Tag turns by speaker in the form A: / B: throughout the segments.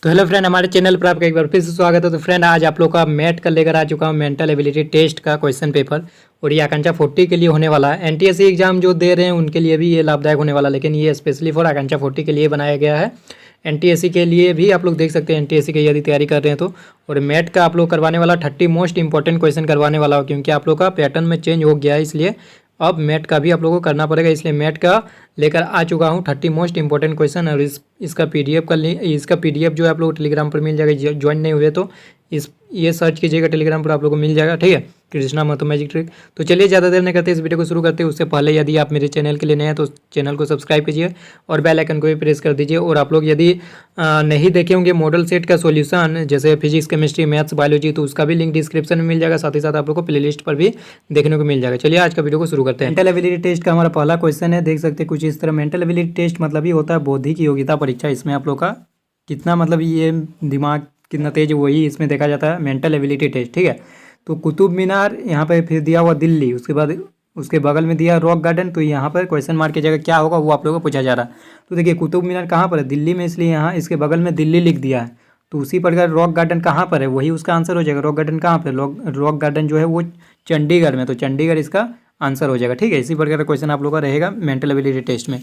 A: तो hello friend, हमारे channel पर आपका एक बार फिर से स्वागत है। तो फ्रेंड, आज आप लोग का मैथ का लेकर आ चुका हूँ मेंटल एबिलिटी टेस्ट का क्वेश्चन पेपर। और ये आकांक्षा 40 के लिए होने वाला है। एनटीएससी एग्जाम जो दे रहे हैं उनके लिए भी ये लाभदायक होने वाला है, लेकिन ये स्पेशली फॉर आकांक्षा 40 के लिए बनाया गया है। एनटीएससी के लिए भी आप लोग देख सकते हैं, एनटीएससी की यदि तैयारी कर रहे हैं तो। और मैथ का आप लोग करवाने वाला 30 मोस्ट इंपॉर्टेंट क्वेश्चन करवाने वाला हो, क्योंकि आप लोग का पैटर्न में चेंज हो गया है, इसलिए अब मैथ का भी आप लोगों को करना पड़ेगा। इसलिए मैथ का लेकर आ चुका हूँ 30 मोस्ट इंपॉर्टेंट क्वेश्चन। और इसका पीडीएफ जो है आप लोग टेलीग्राम पर मिल जाएगा। ज्वाइन नहीं हुए तो ये सर्च कीजिएगा, टेलीग्राम पर आप लोगों को मिल जाएगा, ठीक है। Krishna math magic trick. तो चलिए ज़्यादा देर नहीं करते, इस वीडियो को शुरू करते हैं। उससे पहले यदि आप मेरे चैनल के लिए नए हैं तो चैनल को सब्सक्राइब कीजिए और बेल आइकन को भी प्रेस कर दीजिए। और आप लोग यदि नहीं देखे होंगे मॉडल सेट का सॉल्यूशन, जैसे फिजिक्स, केमिस्ट्री, मैथ्स, बायोलॉजी, तो उसका भी लिंक डिस्क्रिप्शन में मिल जाएगा। साथ ही साथ आप लोग को प्लेलिस्ट पर भी देखने को मिल जाएगा। चलिए आज का वीडियो को शुरू करते हैं। मेंटल एबिलिटी टेस्ट का हमारा पहला क्वेश्चन है, देख सकते हैं कुछ इस तरह। मेंटल एबिलिटी टेस्ट मतलब ही होता है बौद्धिक योग्यता परीक्षा। इसमें आप लोग का कितना मतलब ये दिमाग कितना तेज, वही इसमें देखा जाता है मेंटल एबिलिटी टेस्ट, ठीक है। तो कुतुब मीनार यहाँ पे फिर दिया हुआ दिल्ली, उसके बाद उसके बगल में दिया रॉक गार्डन। तो यहाँ पर क्वेश्चन मार्क की जगह क्या होगा वो आप लोगों को पूछा जा रहा है। तो देखिए कुतुब मीनार कहाँ पर है, दिल्ली में, इसलिए यहाँ इसके बगल में दिल्ली लिख दिया है। तो उसी प्रकार रॉक गार्डन कहाँ पर है, वही उसका आंसर हो जाएगा। रॉक गार्डन कहाँ पर, रॉक गार्डन जो है वो चंडीगढ़ में, तो चंडीगढ़ इसका आंसर हो जाएगा, ठीक है। इसी प्रकार का क्वेश्चन आप लोग का रहेगा मेंटल एबिलिटी टेस्ट में।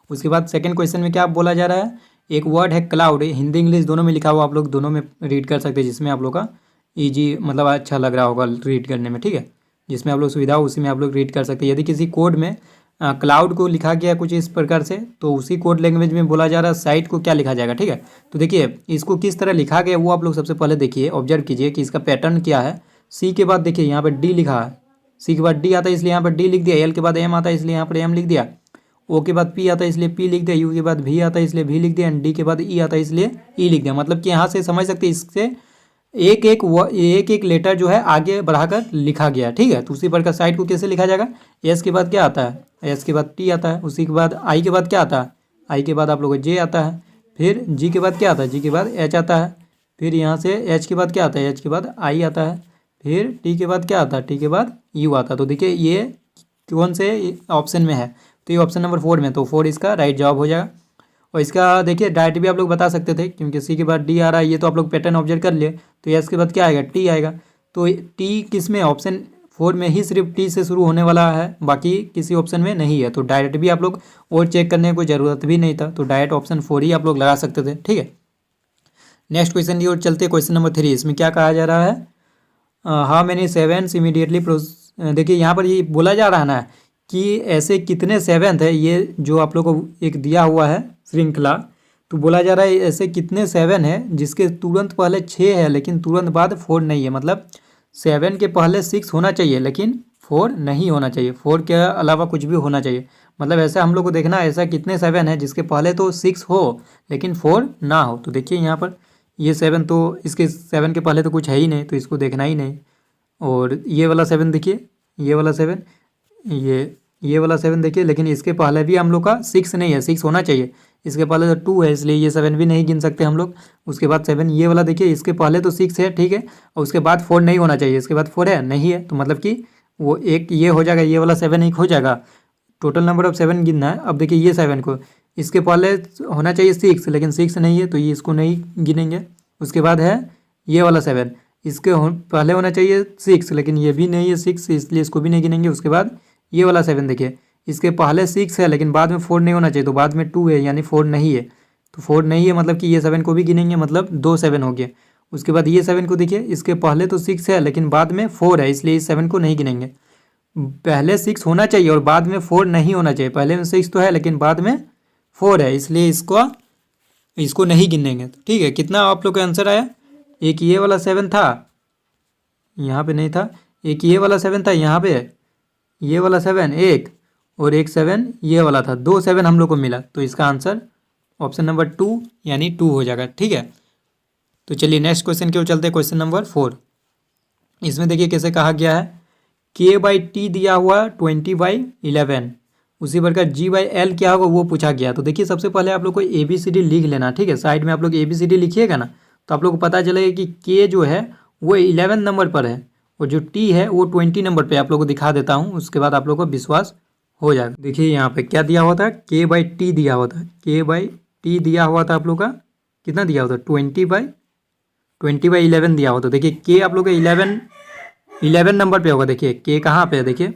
A: उसके बाद सेकंड क्वेश्चन में क्या बोला जा रहा है, एक वर्ड है क्लाउड, हिंदी इंग्लिश दोनों में लिखा हुआ, आप लोग दोनों में रीड कर सकते हैं, जिसमें आप लोग का ईजी मतलब अच्छा लग रहा होगा रीड करने में, ठीक है। जिसमें आप लोग सुविधा हो उसी में आप लोग रीड कर सकते हैं। यदि किसी कोड में क्लाउड को लिखा गया कुछ इस प्रकार से, तो उसी कोड लैंग्वेज में बोला जा रहा है साइट को क्या लिखा जाएगा, ठीक है। तो देखिए इसको किस तरह लिखा गया वो आप लोग सबसे पहले देखिए, ऑब्जर्व कीजिए कि इसका पैटर्न क्या है। सी के बाद देखिए यहाँ पर डी लिखा है, सी के बाद डी आता है इसलिए यहाँ पर डी लिख दिया। एल के बाद एम आता है इसलिए यहाँ पर एम लिख दिया। ओ के बाद पी आता है इसलिए पी लिख दिया। यू के बाद भी आता है इसलिए भी लिख दिया। एंड डी के बाद ई आता है इसलिए ई लिख दिया। मतलब कि यहाँ से समझ सकते हैं इससे एक एक लेटर जो है आगे बढ़ाकर लिखा गया, ठीक है। तो उसी प्रकार साइड को कैसे लिखा जाएगा, एस के बाद क्या आता है, एस के बाद टी आता है। उसी के बाद आई के बाद क्या आता है, आई के बाद आप लोगों को जे आता है। फिर जी के बाद क्या आता है, जी के बाद एच आता है। फिर यहाँ से एच के बाद क्या आता है, एच के बाद आई आता है। फिर टी के बाद क्या आता है, टी के बाद यू आता है। तो देखिए ये कौन से ऑप्शन में है, तो ये ऑप्शन नंबर 4 में, तो 4 इसका राइट जवाब हो जाएगा। और इसका देखिए डायरेक्ट भी आप लोग बता सकते थे, क्योंकि सी के बाद डी आ रहा है, ये तो आप लोग पैटर्न ऑब्जर्व कर लिए। तो एस के बाद क्या आएगा, टी आएगा। तो टी किस में, ऑप्शन 4 में ही सिर्फ टी से शुरू होने वाला है, बाकी किसी ऑप्शन में नहीं है। तो डायरेक्ट भी आप लोग और चेक करने की कोई ज़रूरत भी नहीं था, तो डायरेक्ट ऑप्शन 4 ही आप लोग लगा सकते थे, ठीक है। नेक्स्ट क्वेश्चन की ओर चलते, क्वेश्चन नंबर 3। इसमें क्या कहा जा रहा है, हाउ मैनी सेवेंस इमीडिएटली, देखिए यहाँ पर ये बोला जा रहा है ना कि ऐसे कितने सेवेंथ है, ये जो आप लोग को एक दिया हुआ है श्रृंखला। तो बोला जा रहा है ऐसे कितने 7 है जिसके तुरंत पहले 6 है लेकिन तुरंत बाद 4 नहीं है। मतलब 7 के पहले 6 होना चाहिए लेकिन 4 नहीं होना चाहिए, 4 के अलावा कुछ भी होना चाहिए। मतलब ऐसा हम लोग को देखना है ऐसा कितने 7 है जिसके पहले तो 6 हो लेकिन 4 ना हो। तो देखिए यहाँ पर ये 7, तो इसके 7 के पहले तो कुछ है ही नहीं, तो इसको देखना ही नहीं। और ये वाला 7 देखिए, ये वाला 7, ये वाला 7 देखिए, लेकिन इसके पहले भी हम लोग का 6 नहीं है, 6 होना चाहिए। इसके पहले तो 2 है इसलिए ये 7 भी नहीं गिन सकते हम लोग। उसके बाद 7, ये वाला देखिए, इसके पहले तो 6 है, ठीक है, और उसके बाद 4 नहीं होना चाहिए। इसके बाद 4 है, नहीं है, तो मतलब कि वो एक ये हो जाएगा, ये वाला 7 एक हो जाएगा। टोटल नंबर ऑफ 7 गिनना है। अब देखिए ये 7 को, इसके पहले होना चाहिए 6 लेकिन 6 नहीं है, तो ये इसको नहीं गिनेंगे। उसके बाद है ये वाला 7, इसके पहले होना चाहिए 6 लेकिन ये भी नहीं है 6, इसलिए इसको भी नहीं गिनेंगे। उसके बाद ये वाला 7 देखिए, इसके पहले 6 है लेकिन बाद में 4 नहीं होना चाहिए, तो बाद में 2 है यानी 4 नहीं है। तो 4 नहीं है मतलब कि ये 7 को भी गिनेंगे, मतलब 2 7 हो गया। उसके बाद ये 7 को देखिए, इसके पहले तो 6 है लेकिन बाद में 4 है, इसलिए इस 7 को नहीं गिनेंगे। पहले 6 होना चाहिए और बाद में 4 नहीं होना चाहिए। पहले में 6 तो है लेकिन बाद में 4 है, इसलिए इसको नहीं गिनेंगे, ठीक है। कितना आप लोग का आंसर आया, एक ये वाला 7 था, यहाँ पे नहीं था, एक ये वाला 7 था, यहाँ पे ये वाला 7 एक, और एक 7 ये वाला था, 2 7 हम लोग को मिला। तो इसका आंसर ऑप्शन नंबर 2 यानी 2 हो जाएगा, ठीक है। तो चलिए नेक्स्ट क्वेश्चन की ओर चलते हैं, क्वेश्चन नंबर 4। इसमें देखिए कैसे कहा गया है, k/t दिया हुआ 20/11, उसी प्रकार g/l क्या होगा वो पूछा गया। तो देखिए सबसे पहले आप लोग को ABCD लिख लेना, ठीक है। साइड में आप लोग ABCD लिखिएगा ना, तो आप लोग को पता चलेगा कि k जो है वो 11 नंबर पर है और जो t है वो 20 नंबर पे। आप लोग को दिखा देता हूँ, उसके बाद आप लोग को विश्वास हो जाएगा। देखिए यहाँ पे क्या दिया हुआ था, k/t दिया हुआ था, k/t दिया हुआ था आप लोग का कितना दिया होता, 20/11 दिया होता। देखिए के आप लोग का 11 नंबर पे होगा। देखिए के कहाँ पे है, देखिए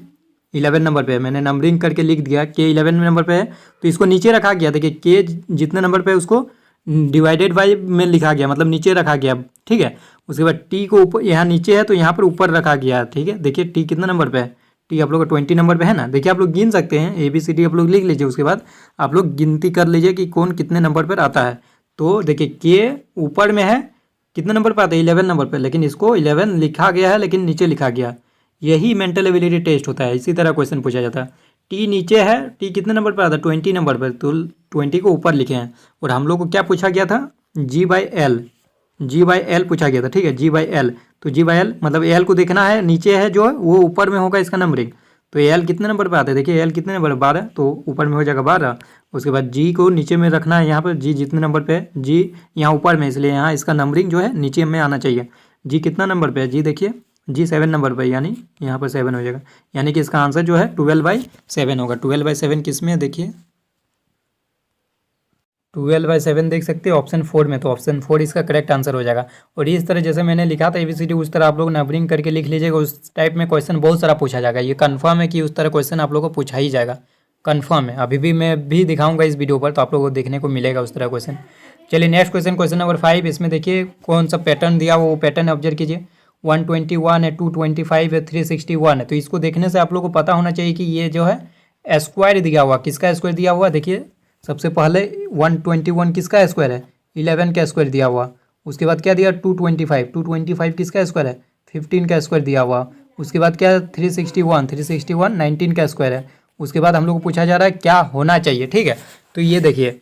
A: 11 नंबर पे है। मैंने नंबरिंग करके लिख दिया के 11 नंबर पे है, तो इसको नीचे रखा गया। देखिए के जितने नंबर पे है उसको डिवाइडेड बाई में लिखा गया, मतलब नीचे रखा गया, ठीक है। उसके बाद टी को ऊपर, यहाँ नीचे है तो यहाँ पर ऊपर रखा गया, ठीक है। देखिए टी कितना नंबर पे है, टी आप लोग का 20 नंबर पे है ना। देखिए आप लोग गिन सकते हैं, ABCD आप लोग लिख लीजिए, उसके बाद आप लोग गिनती कर लीजिए कि कौन कितने नंबर पर आता है। तो देखिए के ऊपर में है, कितने नंबर पर आता है, 11 नंबर पर, लेकिन इसको 11 लिखा गया है लेकिन नीचे लिखा गया। यही मेंटल एबिलिटी टेस्ट होता है। इसी तरह क्वेश्चन पूछा जाता है। टी नीचे है, टी कितने नंबर पर आता है, 20 नंबर पर, तो 20 को ऊपर लिखे हैं। और हम लोग को क्या पूछा गया था, G/L पूछा गया था, ठीक है, G/L। तो G/L मतलब L को देखना है, नीचे है जो है वो ऊपर में होगा इसका नंबरिंग। तो L कितने नंबर पर आता है, देखिए L कितने नंबर, 12, तो ऊपर में हो जाएगा 12। उसके बाद G को नीचे में रखना है, यहाँ पर G जितने नंबर पे है, G यहाँ ऊपर में, इसलिए यहाँ इसका नंबरिंग जो है नीचे में आना चाहिए। G कितना नंबर पे है, G देखिए G 7 नंबर पर, यानी यहाँ पर 7 हो जाएगा। यानी कि इसका आंसर जो है 12/7 होगा। 12/7 किस में है, देखिए 12/7 देख सकते हैं ऑप्शन 4 में, तो ऑप्शन 4 इसका करेक्ट आंसर हो जाएगा। और इस तरह जैसे मैंने लिखा था ABCD, उस तरह आप लोग नंबरिंग करके लिख लीजिएगा। उस टाइप में क्वेश्चन बहुत सारा पूछा जाएगा। ये कन्फर्म है कि उस तरह क्वेश्चन आप लोगों को पूछा ही जाएगा, कन्फर्म है। अभी भी मैं भी दिखाऊंगा इस वीडियो पर, तो आप लोगों को देखने को मिलेगा उस तरह क्वेश्चन। चलिए नेक्स्ट क्वेश्चन, क्वेश्चन नंबर 5। इसमें देखिए कौन सा पैटर्न दिया हुआ, वो पैटर्न ऑब्जर्व कीजिए। 121 है, 225 है, 361 है। तो इसको देखने से आप लोग को पता होना चाहिए कि ये जो है स्क्वायर दिया हुआ, किसका स्क्वायर दिया हुआ। देखिए सबसे पहले 121 किसका स्क्वायर है, 11 का स्क्वायर दिया हुआ। उसके बाद क्या दिया, 225 किसका स्क्वायर है, 15 का स्क्वायर दिया हुआ। उसके बाद क्या है, 361 19 का स्क्वायर है। उसके बाद हम लोग को पूछा जा रहा है क्या होना चाहिए, ठीक है। तो ये देखिए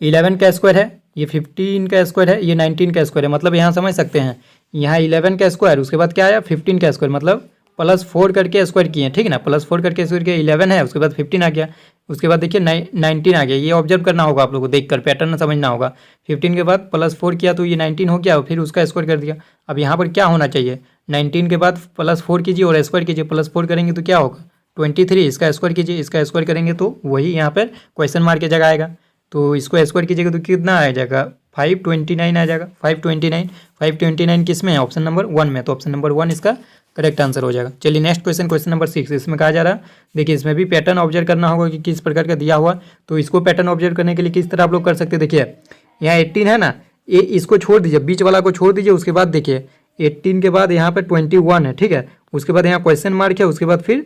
A: 11 का स्क्वायर है, ये 15 का स्क्वायर है, ये 19 का स्क्वायर है। मतलब यहाँ समझ सकते हैं, यहाँ 11 का स्क्वायर, उसके बाद क्या आया 15 का स्क्वायर, मतलब +4 करके स्क्वायर किए, ठीक है ना। +4 करके स्क्वायर किया, 11 है, उसके बाद 15 आ गया, उसके बाद देखिए 19 आ गया। ये ऑब्जर्व करना होगा आप लोगों को, देखकर पैटर्न समझना होगा। 15 के बाद +4 किया तो ये 19 हो गया, फिर उसका स्क्वायर कर दिया। अब यहाँ पर क्या होना चाहिए, 19 के बाद +4 कीजिए और स्क्वायर कीजिए। +4 करेंगे तो क्या होगा 23, इसका स्क्वायर कीजिए, इसका स्क्वायर करेंगे तो वही यहाँ पर क्वेश्चन मार्क की जगह आएगा। तो इसको स्क्वायर कीजिएगा तो कितना आ जाएगा, 529 आ जाएगा। 529 किस में है, ऑप्शन नंबर 1 में, तो ऑप्शन नंबर 1 इसका करेक्ट आंसर हो जाएगा। चलिए नेक्स्ट क्वेश्चन, क्वेश्चन नंबर 6। इसमें कहा जा रहा है, देखिए इसमें भी पैटर्न ऑब्जर्व करना होगा कि किस प्रकार का दिया हुआ। तो इसको पैटर्न ऑब्जर्व करने के लिए किस तरह आप लोग कर सकते हैं, देखिए यहाँ 18 है ना, ये इसको छोड़ दीजिए, बीच वाला को छोड़ दीजिए। उसके बाद देखिए 18 के बाद यहाँ पर 21 है, ठीक है। उसके बाद यहाँ क्वेश्चन मार्क है, उसके बाद फिर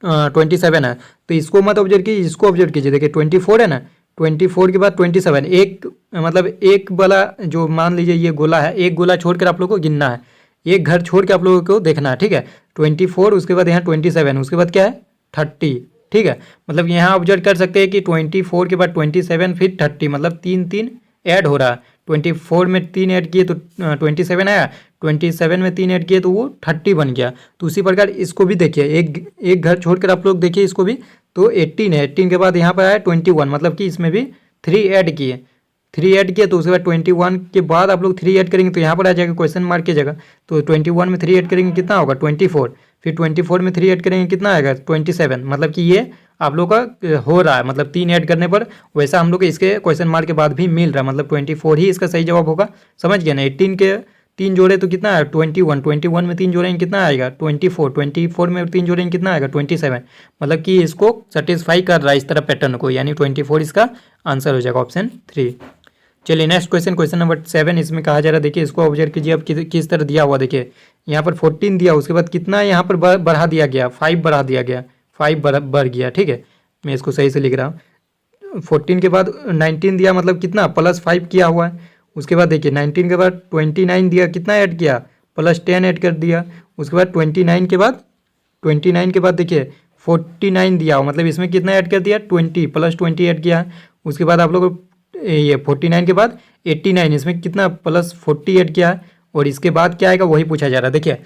A: 27 है। तो इसको मत ऑब्जर्व कीजिए, इसको ऑब्जर्व कीजिए। देखिए 24 है ना, 24 के बाद 27, एक मतलब एक वाला जो मान लीजिए ये गोला है, एक गोला छोड़कर आप लोगों को गिनना है, एक घर छोड़ के आप लोगों को देखना है, ठीक है। 24, उसके बाद यहाँ 27, उसके बाद क्या है 30, ठीक है। मतलब यहाँ ऑब्जर्व कर सकते हैं कि 24 के बाद 27 फिर 30, मतलब 3 ऐड हो रहा है। 24 में 3 ऐड किए तो 27 आया, 27 में 3 ऐड किए तो वो 30 बन गया। तो उसी प्रकार इसको भी देखिए, एक घर छोड़कर आप लोग देखिए इसको भी, तो 18 है, 18 के बाद यहाँ पर आया 21, मतलब कि इसमें भी 3 ऐड किए, 3 ऐड किया। तो उसके बाद 21 के बाद आप लोग 3 ऐड करेंगे तो यहाँ पर आ जाएगा क्वेश्चन मार्क की जगह। तो 21 में 3 ऐड करेंगे कितना होगा 24, फिर 24 में 3 ऐड करेंगे कितना आएगा 27, मतलब कि ये आप लोग का हो रहा है, मतलब 3 ऐड करने पर वैसा हम लोग को इसके क्वेश्चन मार्क के बाद भी मिल रहा है, मतलब 24 ही इसका सही जवाब होगा। समझ गया ना। 18 के 3 जोड़े तो कितना है 21 में 3 जोड़ेंगे कितना आएगा 24 में 3 जोड़ेंगे कितना आएगा 27, मतलब कि इसको सेटिस्फाई कर रहा है इस तरह पैटर्न को, यानी 24 इसका आंसर हो जाएगा ऑप्शन 3। चलिए नेक्स्ट क्वेश्चन, क्वेश्चन नंबर 7। इसमें कहा जा रहा है, देखिए इसको ऑब्जर्व कीजिए अब किस तरह दिया हुआ। देखिए यहाँ पर 14 दिया, उसके बाद कितना यहाँ पर बढ़ा दिया गया, 5 बढ़ा दिया गया, 5 बढ़ गया, ठीक है। मैं इसको सही से लिख रहा हूँ। 14 के बाद 19 दिया, मतलब कितना +5 किया हुआ है। उसके बाद देखिए 19 के बाद 29 दिया, कितना ऐड किया +10 ऐड कर दिया। उसके बाद 29 के बाद देखिए 49 दिया हुआ, मतलब इसमें कितना ऐड कर दिया 20 +20 ऐड किया। उसके बाद आप लोग ये 49 के बाद 89, इसमें कितना +40 ऐड किया है। और इसके बाद क्या आएगा वही पूछा जा रहा है। देखिए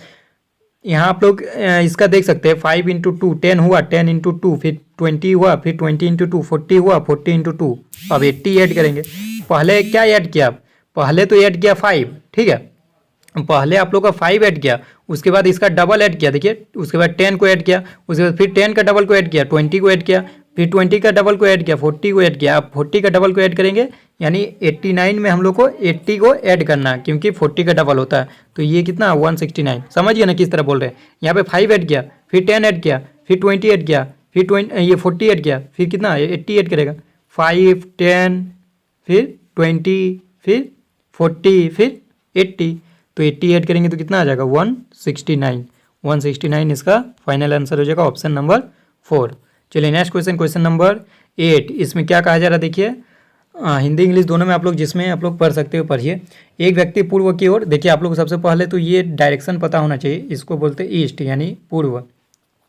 A: यहाँ आप लोग इसका देख सकते हैं, 5 × 2 10 हुआ, 10 × 2 फिर 20 हुआ, फिर 20 × 2 40 हुआ, 40 × 2 अब 80 ऐड करेंगे। पहले क्या ऐड किया, पहले तो ऐड किया 5, ठीक है। पहले आप लोग का 5 ऐड किया, उसके बाद इसका डबल ऐड किया, देखिए उसके बाद 10 को ऐड किया, उसके बाद फिर 10 का डबल को ऐड किया, 20 को ऐड किया, फिर 20 का डबल को ऐड किया, 40 को ऐड किया। अब 40 का डबल को ऐड करेंगे यानी 89 में हम लोग को 80 को ऐड करना है, क्योंकि 40 का डबल होता है। तो ये कितना 169, समझिए ना किस तरह बोल रहे हैं। यहाँ पे 5 ऐड किया, फिर 10 ऐड किया, फिर 20 ऐड किया, फिर 40 ऐड किया, फिर कितना 80 ऐड करेगा, 5 10 फिर 20 फिर 40 फिर 80। तो 80 ऐड करेंगे तो कितना आ जाएगा 169। 169 इसका फाइनल आंसर हो जाएगा ऑप्शन नंबर 4। चलिए नेक्स्ट क्वेश्चन, क्वेश्चन नंबर 8। इसमें क्या कहा जा रहा है देखिए, हिंदी इंग्लिश दोनों में आप लोग जिसमें आप लोग पढ़ सकते हो पढ़िए। एक व्यक्ति पूर्व की ओर, देखिए आप लोग सबसे पहले तो ये डायरेक्शन पता होना चाहिए, इसको बोलते हैं ईस्ट यानी पूर्व,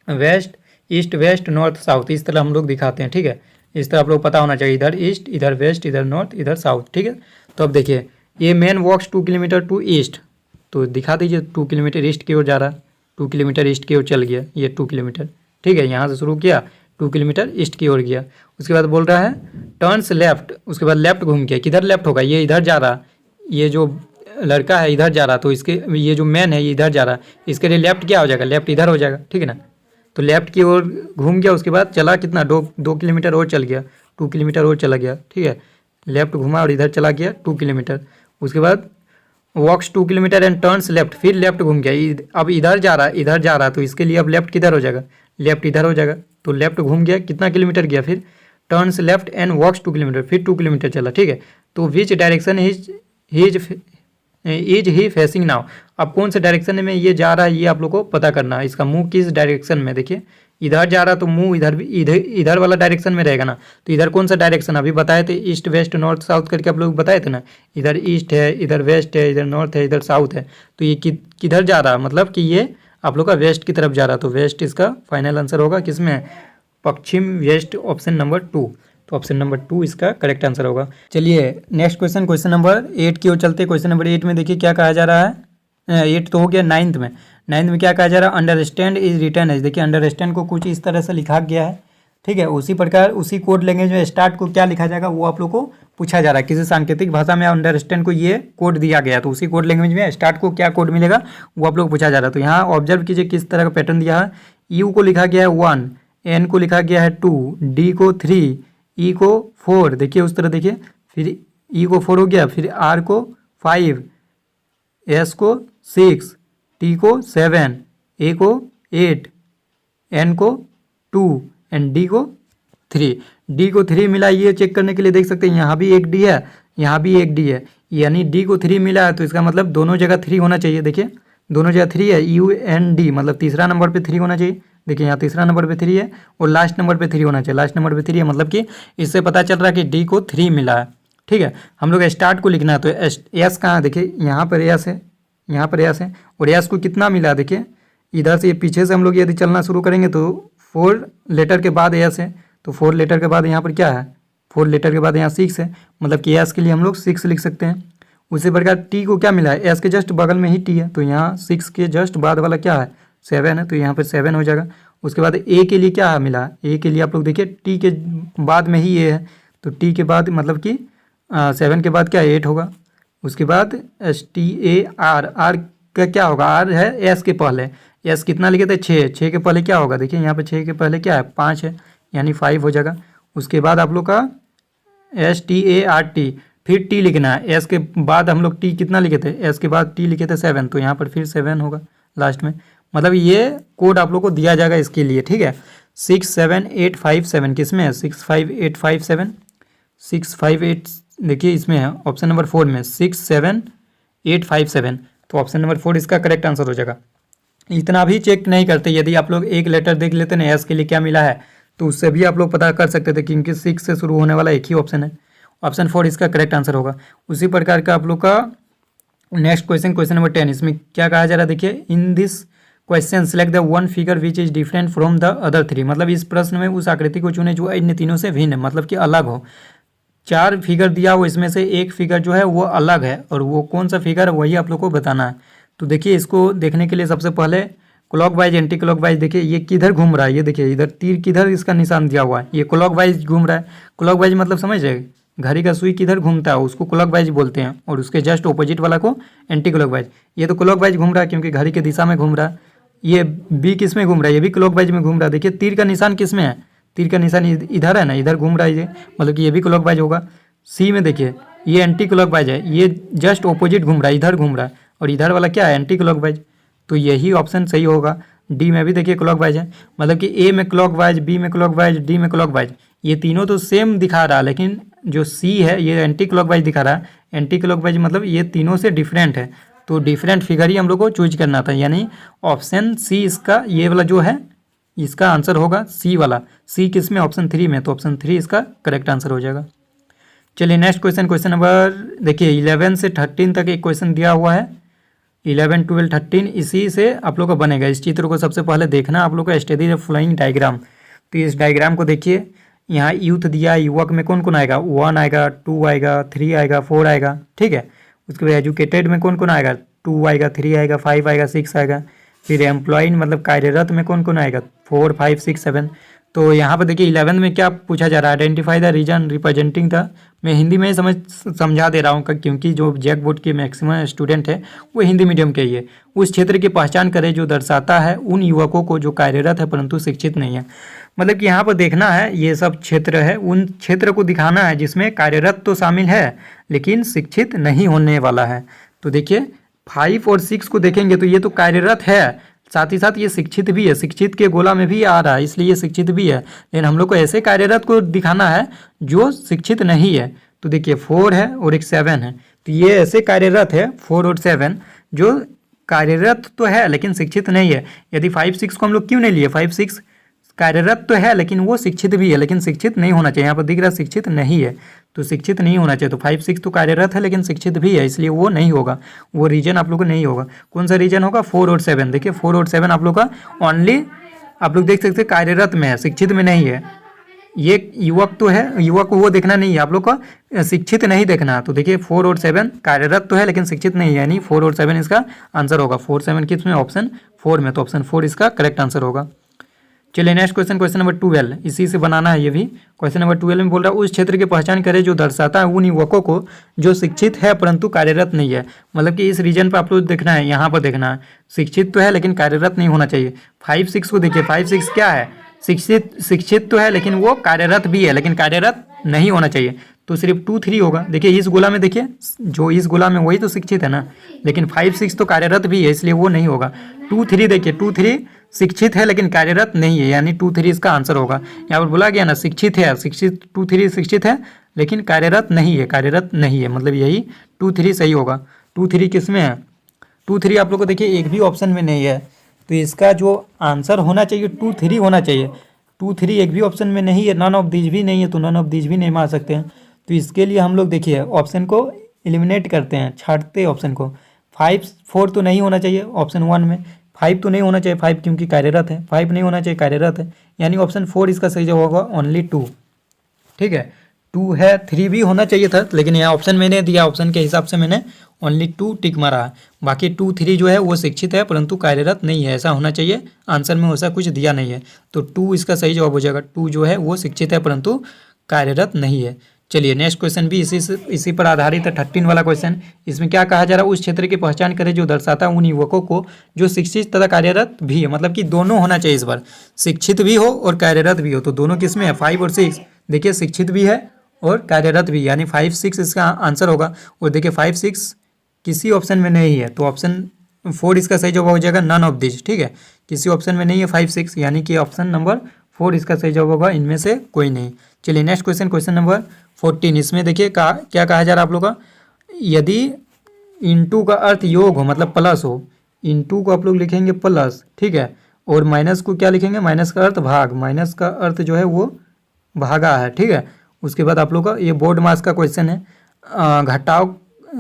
A: west east west north south, इस तरह हम लोग दिखाते हैं, ठीक है। इस तरह आप लोग पता होना चाहिए, इधर ईस्ट इधर वेस्ट इधर नॉर्थ इधर साउथ, ठीक है। तो अब देखिए ये man walks 2 kilometre to east, तो दिखा दीजिए 2 किलोमीटर ईस्ट की ओर जा रहा, 2 किलोमीटर ईस्ट की ओर चल गया, ये 2 किलोमीटर, ठीक है। यहाँ से शुरू किया 2 किलोमीटर ईस्ट की ओर गया, उसके बाद बोल रहा है टर्न्स लेफ्ट, उसके बाद लेफ्ट घूम गया, किधर लेफ्ट होगा, ये इधर जा रहा, ये जो लड़का है इधर जा रहा, तो इसके ये जो मैन है ये इधर जा रहा, इसके लिए लेफ्ट क्या हो जाएगा, लेफ्ट इधर हो जाएगा, ठीक है ना। तो लेफ्ट की ओर घूम गया, उसके बाद चला कितना 2 किलोमीटर और चल गया, 2 किलोमीटर और चला गया, ठीक है। लेफ्ट घुमा और इधर चला गया 2 किलोमीटर, उसके बाद वॉक्स 2 किलोमीटर एंड टर्न्स लेफ्ट, फिर लेफ्ट घूम गया, अब इधर जा रहा तो इसके लिए अब लेफ्ट किधर हो जाएगा, लेफ्ट इधर हो जाएगा। तो लेफ्ट घूम गया, कितना किलोमीटर गया, फिर turns left and walks 2 kilometre, फिर 2 किलोमीटर चला, ठीक है। तो which direction is he facing now, अब कौन से डायरेक्शन में ये जा रहा है ये आप लोग को पता करना है, इसका मुंह किस डायरेक्शन में, देखिए इधर जा रहा तो मुंह इधर वाला डायरेक्शन में रहेगा ना। तो इधर कौन सा डायरेक्शन अभी बताए थे, ईस्ट वेस्ट नॉर्थ साउथ करके आप लोग बताए थे ना, इधर ईस्ट है इधर वेस्ट है इधर नॉर्थ है इधर साउथ है। तो ये किधर जा रहा, मतलब कि ये आप लोग का वेस्ट की तरफ जा रहा, तो वेस्ट इसका फाइनल आंसर होगा किसमें, पश्चिम वेस्ट, ऑप्शन नंबर 2। तो ऑप्शन नंबर 2 इसका करेक्ट आंसर होगा। चलिए नेक्स्ट क्वेश्चन, क्वेश्चन नंबर 8 की ओर चलते हैं। क्वेश्चन नंबर 8 में देखिए क्या कहा जा रहा है, 8 तो हो गया, 9th में क्या कहा जा रहा है, अंडरस्टैंड इज रिटर्न एज, देखिए अंडरस्टैंड को कुछ इस तरह से लिखा गया है, ठीक है। उसी प्रकार उसी कोड लैंग्वेज में स्टार्ट को क्या लिखा जाएगा वो आप लोग को पूछा जा रहा है, किसी सांकेतिक भाषा में अंडरस्टैंड को ये कोड दिया गया, तो उसी कोड लैंग्वेज में स्टार्ट को क्या कोड मिलेगा वो आप लोग पूछा जा रहा है। तो यहाँ ऑब्जर्व कीजिए किस तरह का पैटर्न दिया है, यू को लिखा गया है 1, एन को लिखा गया है 2, डी को 3, ई को 4, देखिए उस तरह देखिए, फिर ई को 4 हो गया, फिर आर को 5, एस को 6, टी को 7, ए को 8, एन को 2 एंड डी को 3। डी को 3 मिला, ये चेक करने के लिए देख सकते हैं यहाँ भी एक डी है यहाँ भी एक डी है, यानी डी को 3 मिला है तो इसका मतलब दोनों जगह 3 होना चाहिए, देखिए दोनों जगह 3 है, यू एन डी मतलब तीसरा नंबर पे 3 होना चाहिए, देखिए यहाँ तीसरा नंबर पे 3 है और लास्ट नंबर पे 3 होना चाहिए, लास्ट नंबर पे 3 है, मतलब कि इससे पता चल रहा है कि डी को 3 मिला है, ठीक है। हम लोग स्टार्ट को लिखना है, तो एस कहाँ, देखिए यहाँ पर एस है, यहाँ पर एस है, और एस को कितना मिला, देखिए इधर से पीछे से हम लोग यदि चलना शुरू करेंगे तो 4 लेटर के बाद एस है, तो 4 लेटर के बाद यहाँ पर क्या है, 4 लेटर के बाद यहाँ 6 है, मतलब कि एस के लिए हम लोग 6 लिख सकते हैं। उसी प्रकार टी को क्या मिला है, एस के जस्ट बगल में ही टी है, तो यहाँ 6 के जस्ट बाद वाला क्या है 7 है, तो यहाँ पर 7 हो जाएगा। उसके बाद ए के लिए क्या मिला, ए के लिए आप लोग देखिए टी के बाद में ही ए है, तो टी के बाद मतलब कि 7 के बाद क्या 8 होगा। उसके बाद S T A R, R का क्या होगा, आर है एस के पहले, एस कितना लिखे थे 6, 6 के पहले क्या होगा, देखिए यहाँ पे 6 के पहले क्या है 5 है, यानी 5 हो जाएगा। उसके बाद आप लोग का S T A R T, फिर टी लिखना है, एस के बाद हम लोग टी कितना लिखे थे, एस के बाद टी लिखे थे 7, तो यहाँ पर फिर 7 होगा लास्ट में, मतलब ये कोड आप लोग को दिया जाएगा इसके लिए, ठीक है। 67857 किसमें है, 65857, 658 देखिए इसमें है ऑप्शन नंबर 4 में 67857, तो ऑप्शन नंबर 4 इसका करेक्ट आंसर हो जाएगा। इतना भी चेक नहीं करते, यदि आप लोग एक लेटर देख लेते ना एस के लिए क्या मिला है तो उससे भी आप लोग पता कर सकते थे, क्योंकि 6 से शुरू होने वाला एक ही ऑप्शन है, ऑप्शन 4 इसका करेक्ट आंसर होगा। उसी प्रकार का आप लोग का नेक्स्ट क्वेश्चन, क्वेश्चन नंबर 10, इसमें क्या कहा जा रहा है, देखिए in this question select the one figure which is different from the other 3, मतलब इस प्रश्न में उस आकृति को चुने जो अन्य तीनों से भिन्न है, मतलब कि अलग हो। 4 फिगर दिया हो, इसमें से एक फिगर जो है वो अलग है, और वो कौन सा फिगर है वही आप लोग को बताना है। तो देखिए इसको देखने के लिए सबसे पहले clock wise anti clock wise, देखिए ये किधर घूम रहा है, ये देखिए इधर तीर किधर इसका निशान दिया हुआ है, ये क्लॉक वाइज घूम रहा है। क्लॉक वाइज मतलब समझ रहे, घड़ी का सुई किधर घूमता है उसको क्लॉक वाइज बोलते हैं, और उसके जस्ट ऑपोजिट वाला को एंटी क्लॉक वाइज। ये तो क्लॉक वाइज घूम रहा है क्योंकि घड़ी के दिशा में घूम रहा है। ये बी किस में घूम रहा है, ये भी क्लॉक वाइज में घूम रहा है। देखिए तीर का निशान किस में है, तीर का निशान इधर है ना, इधर घूम रहा है ये, मतलब कि ये भी क्लॉक वाइज होगा। सी में देखिए ये एंटी क्लॉकवाइज है, ये जस्ट ऑपोजिट घूम रहा है, इधर घूम रहा है, और इधर वाला क्या है एंटी क्लॉकवाइज, तो यही ऑप्शन सही होगा। डी में भी देखिए क्लॉकवाइज है, मतलब कि ए में क्लॉकवाइज, बी में क्लॉकवाइज, डी में क्लॉकवाइज, ये तीनों तो सेम दिखा रहा है, लेकिन जो सी है ये एंटी क्लॉकवाइज दिखा रहा है। एंटी क्लॉकवाइज मतलब ये तीनों से डिफरेंट है, तो डिफरेंट फिगर ही हम लोग को चूज करना था, यानी ऑप्शन सी इसका ये वाला जो है इसका आंसर होगा सी वाला। सी किस में, ऑप्शन 3 में, तो ऑप्शन 3 इसका करेक्ट आंसर हो जाएगा। चलिए नेक्स्ट क्वेश्चन, क्वेश्चन नंबर देखिए 11 से 13 तक एक क्वेश्चन दिया हुआ है, 11, 12, 13 इसी से आप लोग का बनेगा। इस चित्र को सबसे पहले देखना आप लोग का, स्टडी द फ्लोइंग डायग्राम। तो इस डायग्राम को देखिए, यहाँ यूथ दिया, युवक में कौन कौन आएगा, 1 आएगा, 2 आएगा, 3 आएगा, 4 आएगा, ठीक है। उसके बाद एजुकेटेड में कौन कौन आएगा, 2 आएगा, 3 आएगा, 5 आएगा, 6 आएगा। फिर एम्प्लॉयड मतलब कार्यरत में कौन कौन आएगा, 4, 5, 6, 7। तो यहाँ पर देखिए 11 में क्या पूछा जा रहा है, identify the region representing the, मैं हिंदी में ही समझा दे रहा हूँ क्योंकि जो जैक बोर्ड के मैक्सिमम स्टूडेंट है वो हिंदी मीडियम के ही है। उस क्षेत्र की पहचान करें जो दर्शाता है उन युवकों को जो कार्यरत है परंतु शिक्षित नहीं है। मतलब कि यहाँ पर देखना है ये सब क्षेत्र है, उन क्षेत्र को दिखाना है जिसमें कार्यरत तो शामिल है लेकिन शिक्षित नहीं होने वाला है। तो देखिए 5 और 6 को देखेंगे तो ये तो कार्यरत है, साथ ही साथ ये शिक्षित भी है, शिक्षित के गोला में भी आ रहा है इसलिए ये शिक्षित भी है, लेकिन हम लोग को ऐसे कार्यरत को दिखाना है जो शिक्षित नहीं है। तो देखिए 4 है और एक 7 है, तो ये ऐसे कार्यरत है 4 और 7 जो कार्यरत तो है लेकिन शिक्षित नहीं है। यदि 5, 6 को हम लोग क्यों नहीं लिए, 5, 6 कार्यरत तो है लेकिन वो शिक्षित भी है, लेकिन शिक्षित नहीं होना चाहिए, यहाँ पर दिख रहा है शिक्षित नहीं है, तो शिक्षित नहीं होना चाहिए। तो 5, 6 तो कार्यरत है लेकिन शिक्षित भी है, इसलिए वो नहीं होगा, वो रीजन आप लोग को नहीं होगा। कौन सा रीजन होगा, 4 और 7। देखिए 4 और 7 आप लोग का ओनली आप लोग देख सकते हैं कार्यरत में है, शिक्षित में नहीं है। ये युवक तो है, युवक को वो देखना नहीं है आप लोग का, शिक्षित नहीं देखना। तो देखिए 4 और 7 कार्यरत तो है लेकिन शिक्षित नहीं है, यानी 4 और 7 इसका आंसर होगा। 4, 7 किस में, ऑप्शन 4 में, तो ऑप्शन 4 इसका करेक्ट आंसर होगा। चलिए नेक्स्ट क्वेश्चन, क्वेश्चन नंबर 12, इसी से बनाना है ये भी। क्वेश्चन नंबर 12 में बोल रहा है उस क्षेत्र की पहचान करें जो दर्शाता है उन युवकों को जो शिक्षित है परंतु कार्यरत नहीं है। मतलब कि इस रीजन पर आप लोग देखना है, यहाँ पर देखना है, शिक्षित तो है लेकिन कार्यरत नहीं होना चाहिए। 5, 6 को देखिए, 5, 6 क्या है, शिक्षित तो है लेकिन वो कार्यरत भी है लेकिन कार्यरत नहीं होना चाहिए, तो सिर्फ 2, 3 होगा। देखिए इस गोला में देखिए, जो इस गोला में वही तो शिक्षित है ना, लेकिन 5, 6 तो कार्यरत भी है इसलिए वो नहीं होगा। 2, 3 देखिए, 2, 3 शिक्षित है लेकिन कार्यरत नहीं है, यानी 2, 3 इसका आंसर होगा। यहाँ पर बोला गया ना शिक्षित है, शिक्षित 2, 3 शिक्षित है लेकिन कार्यरत नहीं है, कार्यरत नहीं है, मतलब यही 2, 3 सही होगा। 2, 3 किस में है, 2, 3 आप लोग को देखिए एक भी ऑप्शन में नहीं है, तो इसका जो आंसर होना चाहिए 2, 3 होना चाहिए। 2, 3 एक भी ऑप्शन में नहीं है, नन ऑफ दीज भी नहीं है, तो नन ऑफ दीज भी नहीं मार सकते हैं। तो इसके लिए हम लोग देखिए ऑप्शन को एलिमिनेट करते हैं, छाटते हैं ऑप्शन को। 5, 4 तो नहीं होना चाहिए ऑप्शन 1 में, 5 तो नहीं होना चाहिए, 5 क्योंकि कार्यरत है, 5 नहीं होना चाहिए, कार्यरत है, यानी ऑप्शन 4 इसका सही जवाब होगा, ओनली 2, ठीक है। 2 है, 3 भी होना चाहिए था लेकिन यहाँ ऑप्शन मैंने दिया, ऑप्शन के हिसाब से मैंने ओनली 2 टिक मारा है। बाकी 2, 3 जो है वो शिक्षित है परंतु कार्यरत नहीं है, ऐसा होना चाहिए, आंसर में वैसा कुछ दिया नहीं है, तो 2 इसका सही जवाब हो जाएगा। 2 जो है वो शिक्षित है परंतु कार्यरत नहीं है। चलिए नेक्स्ट क्वेश्चन भी इसी पर आधारित है, 13 वाला क्वेश्चन। इसमें क्या कहा जा रहा है, उस क्षेत्र की पहचान करें जो दर्शाता है उन युवकों को जो शिक्षित तथा कार्यरत भी है। मतलब कि दोनों होना चाहिए, इस बार शिक्षित भी हो और कार्यरत भी हो, तो दोनों किस में है, 5 और 6। देखिए शिक्षित भी है और कार्यरत भी, यानी 5, 6 इसका आंसर होगा। और देखिए 5, 6 किसी ऑप्शन में नहीं है, तो ऑप्शन 4 इसका सही जवाब हो जाएगा, नन ऑफ दिस, ठीक है। किसी ऑप्शन में नहीं है 5, 6, यानी कि ऑप्शन नंबर 4 इसका सही जवाब होगा, इनमें से कोई नहीं। चलिए नेक्स्ट क्वेश्चन, क्वेश्चन नंबर 14, इसमें देखिए क्या कहा जा रहा है आप लोग का, यदि इनटू का अर्थ योग हो मतलब प्लस हो, इनटू को आप लोग लिखेंगे प्लस, ठीक है, और माइनस को क्या लिखेंगे, माइनस का अर्थ भाग, माइनस का अर्थ जो है वो भागा है, ठीक है। उसके बाद आप लोग का ये बोर्ड मास का क्वेश्चन है, घटाव,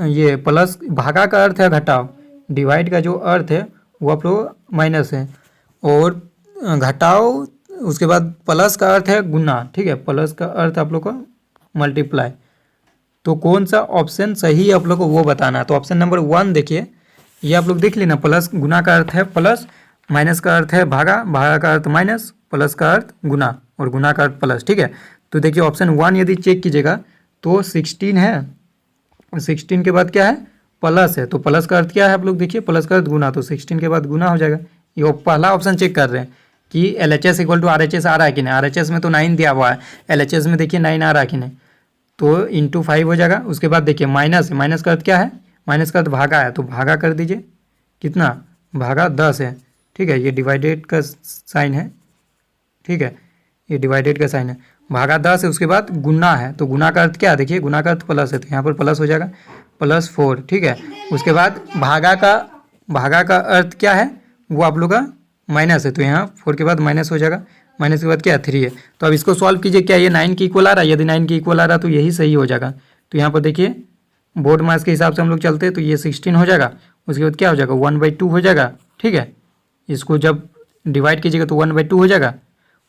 A: ये प्लस, भागा का अर्थ है घटाव, डिवाइड का जो अर्थ है वो आप लोग माइनस है, और घटाव उसके बाद प्लस का अर्थ है गुना, ठीक है, प्लस का अर्थ आप लोग का मल्टीप्लाई। तो कौन सा ऑप्शन सही है आप लोग को वो बताना है। तो ऑप्शन नंबर 1 देखिए, ये आप लोग देख लेना, प्लस, गुना का अर्थ है प्लस, माइनस का अर्थ है भागा, भागा का अर्थ माइनस, प्लस का अर्थ गुना और गुना का अर्थ प्लस, ठीक है। तो देखिए ऑप्शन 1 यदि चेक कीजिएगा तो 16 है, 16 के बाद क्या है, प्लस है, तो प्लस का अर्थ क्या है आप लोग देखिए, प्लस का अर्थ गुना, तो 16 के बाद गुना हो जाएगा। ये पहला ऑप्शन चेक कर रहे हैं कि LHS इक्वल टू RHS आ रहा है कि नहीं, RHS में तो 9 दिया हुआ है, LHS में देखिए 9 आ रहा है कि नहीं, तो इंटू 5 हो जाएगा। उसके बाद देखिए माइनस है, माइनस का अर्थ क्या है, माइनस का अर्थ भागा है, तो भागा कर दीजिए, कितना, भागा 10 है, ठीक है, ये डिवाइडेड का साइन है, ठीक है, ये डिवाइडेड का साइन है, भागा 10 है। उसके बाद गुना है, तो गुना का अर्थ क्या है, देखिए गुना का अर्थ प्लस है, तो यहाँ पर प्लस हो जाएगा, +4, ठीक है। उसके बाद भागा का अर्थ क्या है, वो आप लोग का माइनस है, तो यहाँ 4 के बाद माइनस हो जाएगा, माइनस के बाद क्या है 3 है। तो अब इसको सॉल्व कीजिए, क्या ये 9 के इक्वल आ रहा है, यदि 9 के इक्वल आ रहा है तो यही सही हो जाएगा। तो यहाँ पर देखिए बोर्ड मास के हिसाब से हम लोग चलते हैं, तो ये 16 हो जाएगा। उसके बाद क्या हो जाएगा, 1/2 हो जाएगा, ठीक है। इसको जब डिवाइड कीजिएगा तो 1/2 हो जाएगा।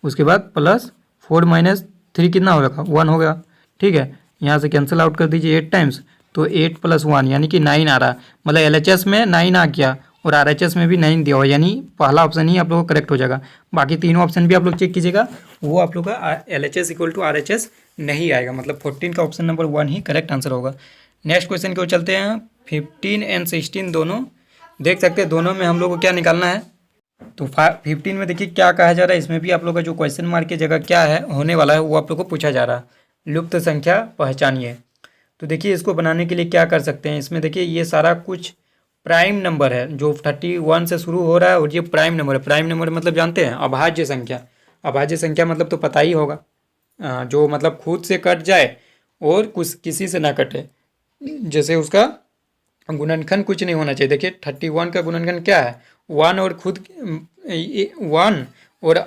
A: उसके बाद +4 - 3 कितना होगा, 1 होगा, ठीक है। यहाँ से कैंसिल आउट कर दीजिए 8 टाइम्स, तो 8 + 1 यानी कि 9 आ रहा है, मतलब LHS में 9 आ गया और RHS में भी 9 दिया हुआ, यानी पहला ऑप्शन ही आप लोग का करेक्ट हो जाएगा। बाकी तीनों ऑप्शन भी आप लोग चेक कीजिएगा, वो आप लोग का LHS = RHS नहीं आएगा, मतलब 14 का ऑप्शन नंबर 1 ही करेक्ट आंसर होगा। नेक्स्ट क्वेश्चन की ओर चलते हैं। 15 और 16 दोनों देख सकते हैं, दोनों में हम लोग को क्या निकालना है। तो 15 में देखिए क्या कहा जा रहा है, इसमें भी आप लोग का जो क्वेश्चन मार्क की जगह क्या है होने वाला है वो आप लोग को पूछा जा रहा है। लुप्त संख्या पहचानिए। तो देखिए इसको बनाने के लिए क्या कर सकते हैं, इसमें देखिए ये सारा कुछ प्राइम नंबर है जो 31 से शुरू हो रहा है, और ये प्राइम नंबर है। प्राइम नंबर मतलब जानते हैं, अभाज्य संख्या। अभाज्य संख्या मतलब तो पता ही होगा, जो मतलब खुद से कट जाए और कुछ किसी से ना कटे, जैसे उसका गुणनखंड कुछ नहीं होना चाहिए। देखिए 31 का गुणनखंड क्या है, 1 और खुद 1 और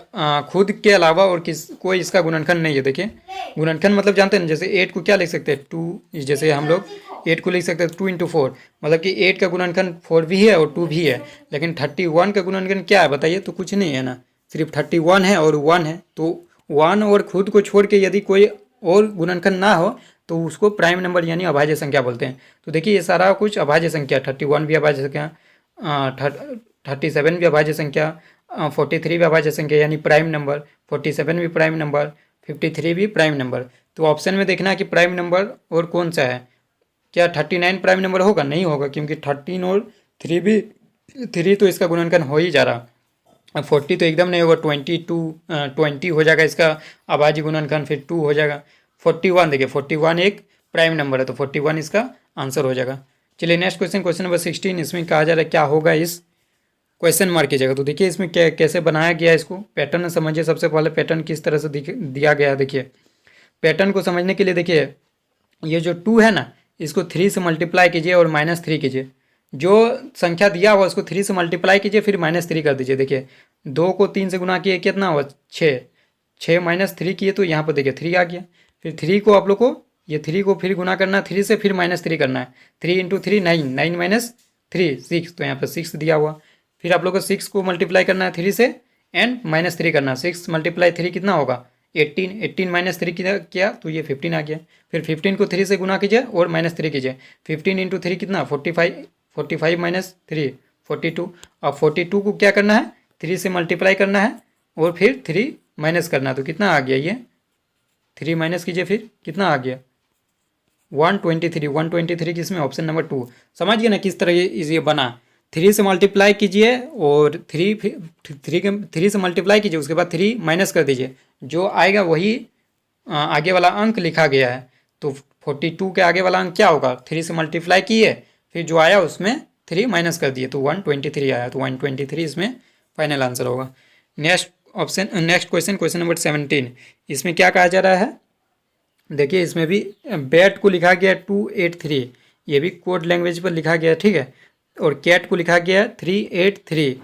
A: खुद के अलावा और कोई इसका गुणनखंड नहीं है। देखिए गुणनखंड मतलब जानते हैं, जैसे 8 को क्या लिख सकते हैं, 2, जैसे हम लोग 8 को लिख सकते हैं 2 × 4, मतलब कि 8 का गुणनखंड 4 भी है और 2 भी है। लेकिन 31 का गुणनखंड क्या है बताइए, तो कुछ नहीं है ना, सिर्फ 31 है और 1 है। तो 1 और खुद को छोड़ के यदि कोई और गुणनखंड ना हो तो उसको प्राइम नंबर यानी अभाज्य संख्या बोलते हैं। तो देखिए ये सारा कुछ अभाज्य संख्या, 31 भी अभाज्य संख्या, 37 भी अभाज्य संख्या, 43 भी अभाज्य संख्या यानी प्राइम नंबर, 47 भी प्राइम नंबर, 53 भी प्राइम नंबर। तो ऑप्शन में देखना है कि प्राइम नंबर और कौन सा है। क्या 39 प्राइम नंबर होगा, नहीं होगा, क्योंकि 13 और 3 तो इसका गुणनखंड हो ही जा रहा। 40 तो एकदम नहीं होगा, 20 हो जाएगा इसका अभाज्य गुणनखंड, फिर 2 हो जाएगा। 41 देखिए 41 एक प्राइम नंबर है, तो 41 इसका आंसर हो जाएगा। चलिए नेक्स्ट क्वेश्चन, क्वेश्चन नंबर 16। इसमें कहा जा रहा है क्या होगा इस क्वेश्चन मार्क की जगह। तो देखिए इसमें क्या कैसे बनाया गया है, इसको पैटर्न समझिए। सबसे पहले पैटर्न किस तरह से दिया गया है, देखिए पैटर्न को समझने के लिए देखिए ये जो 2 है ना, इसको 3 से मल्टीप्लाई कीजिए और -3 कीजिए। जो संख्या दिया हुआ उसको 3 से मल्टीप्लाई कीजिए, फिर -3 कर दीजिए। देखिए 2 को 3 से गुना किए कितना हुआ, 6 -3 किए तो यहाँ पर देखिए 3 आ गया। फिर 3 को आप लोग को ये 3 को फिर गुना करना है 3 से, फिर -3 करना है। 3 × 3 9, 9 - 3 6, तो यहाँ पर 6 दिया हुआ। फिर आप लोग को 6 को मल्टीप्लाई करना है 3 से एंड -3 करना है। 6 × 3 कितना होगा, 18, 18 - 3 किया तो ये 15 आ गया। फिर 15 को 3 से गुना कीजिए और -3 कीजिए। 15 × 3 कितना, 45, 45 - 3 42। अब 42 को क्या करना है, 3 से मल्टीप्लाई करना है और फिर 3 माइनस करना है, तो कितना आ गया, ये 3 माइनस कीजिए, फिर कितना आ गया 123। 123 किसमें, ऑप्शन नंबर 2। समझिए ना किस तरह ये बना। 3 से मल्टीप्लाई कीजिए और 3 से मल्टीप्लाई कीजिए, उसके बाद 3 माइनस कर दीजिए, जो आएगा वही आगे वाला अंक लिखा गया है। तो 42 के आगे वाला अंक क्या होगा, 3 से मल्टीप्लाई किए, फिर जो आया उसमें 3 माइनस कर दिए, तो 123 आया। तो 123 इसमें फाइनल आंसर होगा। Next question, question number 17। इसमें क्या कहा जा रहा है, देखिए इसमें भी बैट को लिखा गया 283, ये भी कोड लैंग्वेज पर लिखा गया, ठीक है। और कैट को लिखा गया है 383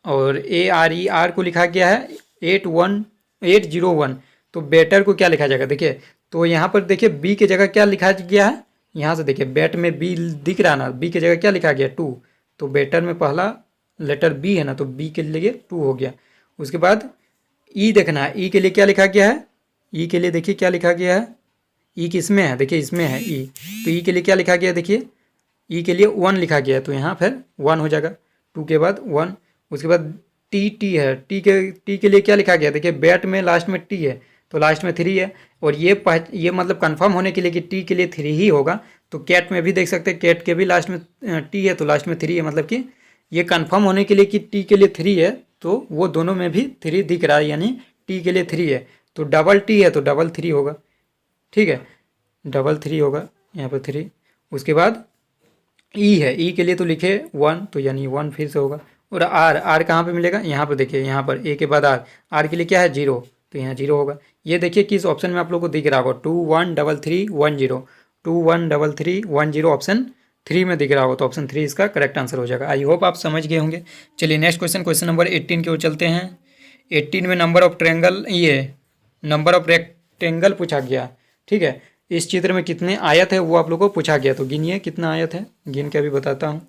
A: और ARER को लिखा गया है 801। तो बेटर को क्या लिखा जाएगा, देखिए तो यहाँ पर देखिए बी की जगह क्या लिखा गया है, यहाँ से देखिए बैट में बी दिख रहा ना, बी की जगह क्या लिखा गया 2, तो बेटर में पहला लेटर बी है ना, तो बी के लिए 2 हो गया। उसके बाद ई देखना है, ई के लिए क्या लिखा गया है, ई के लिए देखिए क्या लिखा गया है, ई किसमें है, देखिए इसमें है ई, तो ई के लिए क्या लिखा गया है, देखिए ई के लिए 1 लिखा गया है, तो यहाँ फिर 1 हो जाएगा, 2 के बाद 1। उसके बाद टी है, टी के लिए क्या लिखा गया, देखिए बैट में लास्ट में टी है तो लास्ट में 3 है, और ये मतलब कंफर्म होने के लिए कि टी के लिए 3 ही होगा। तो कैट में भी देख सकते हैं, कैट के भी लास्ट में टी है तो लास्ट में 3 है, मतलब कि ये कंफर्म होने के लिए कि टी के लिए 3 है, तो वो दोनों में भी 3 दिख रहा है, यानी टी के लिए 3 है, तो डबल टी है तो डबल 3 होगा, ठीक है। डबल 3 होगा यहाँ पर 3। उसके बाद ई है, ई के लिए तो लिखे 1, तो यानी 1 फिर से होगा। और आर कहाँ पे मिलेगा, यहाँ पर देखिए, यहाँ पर ए के बाद आर के लिए क्या है 0, तो यहाँ 0 होगा। ये देखिए किस ऑप्शन में आप लोग को दिख रहा होगा, 2 1 3 3 1 0, 2 1 3 3 1 0 ऑप्शन 3 में दिख रहा होगा, तो ऑप्शन 3 इसका करेक्ट आंसर हो जाएगा। आई होप आप समझ गए होंगे। चलिए नेक्स्ट क्वेश्चन, क्वेश्चन नंबर 18 की ओर चलते हैं। 18 में नंबर ऑफ ट्रेंगल, ये नंबर ऑफ रेक्टेंगल पूछा गया। ठीक है, इस चित्र में कितने आयत है वो आप लोगों को पूछा गया, तो गिनिए कितना आयत है, गिन के अभी बताता हूँ।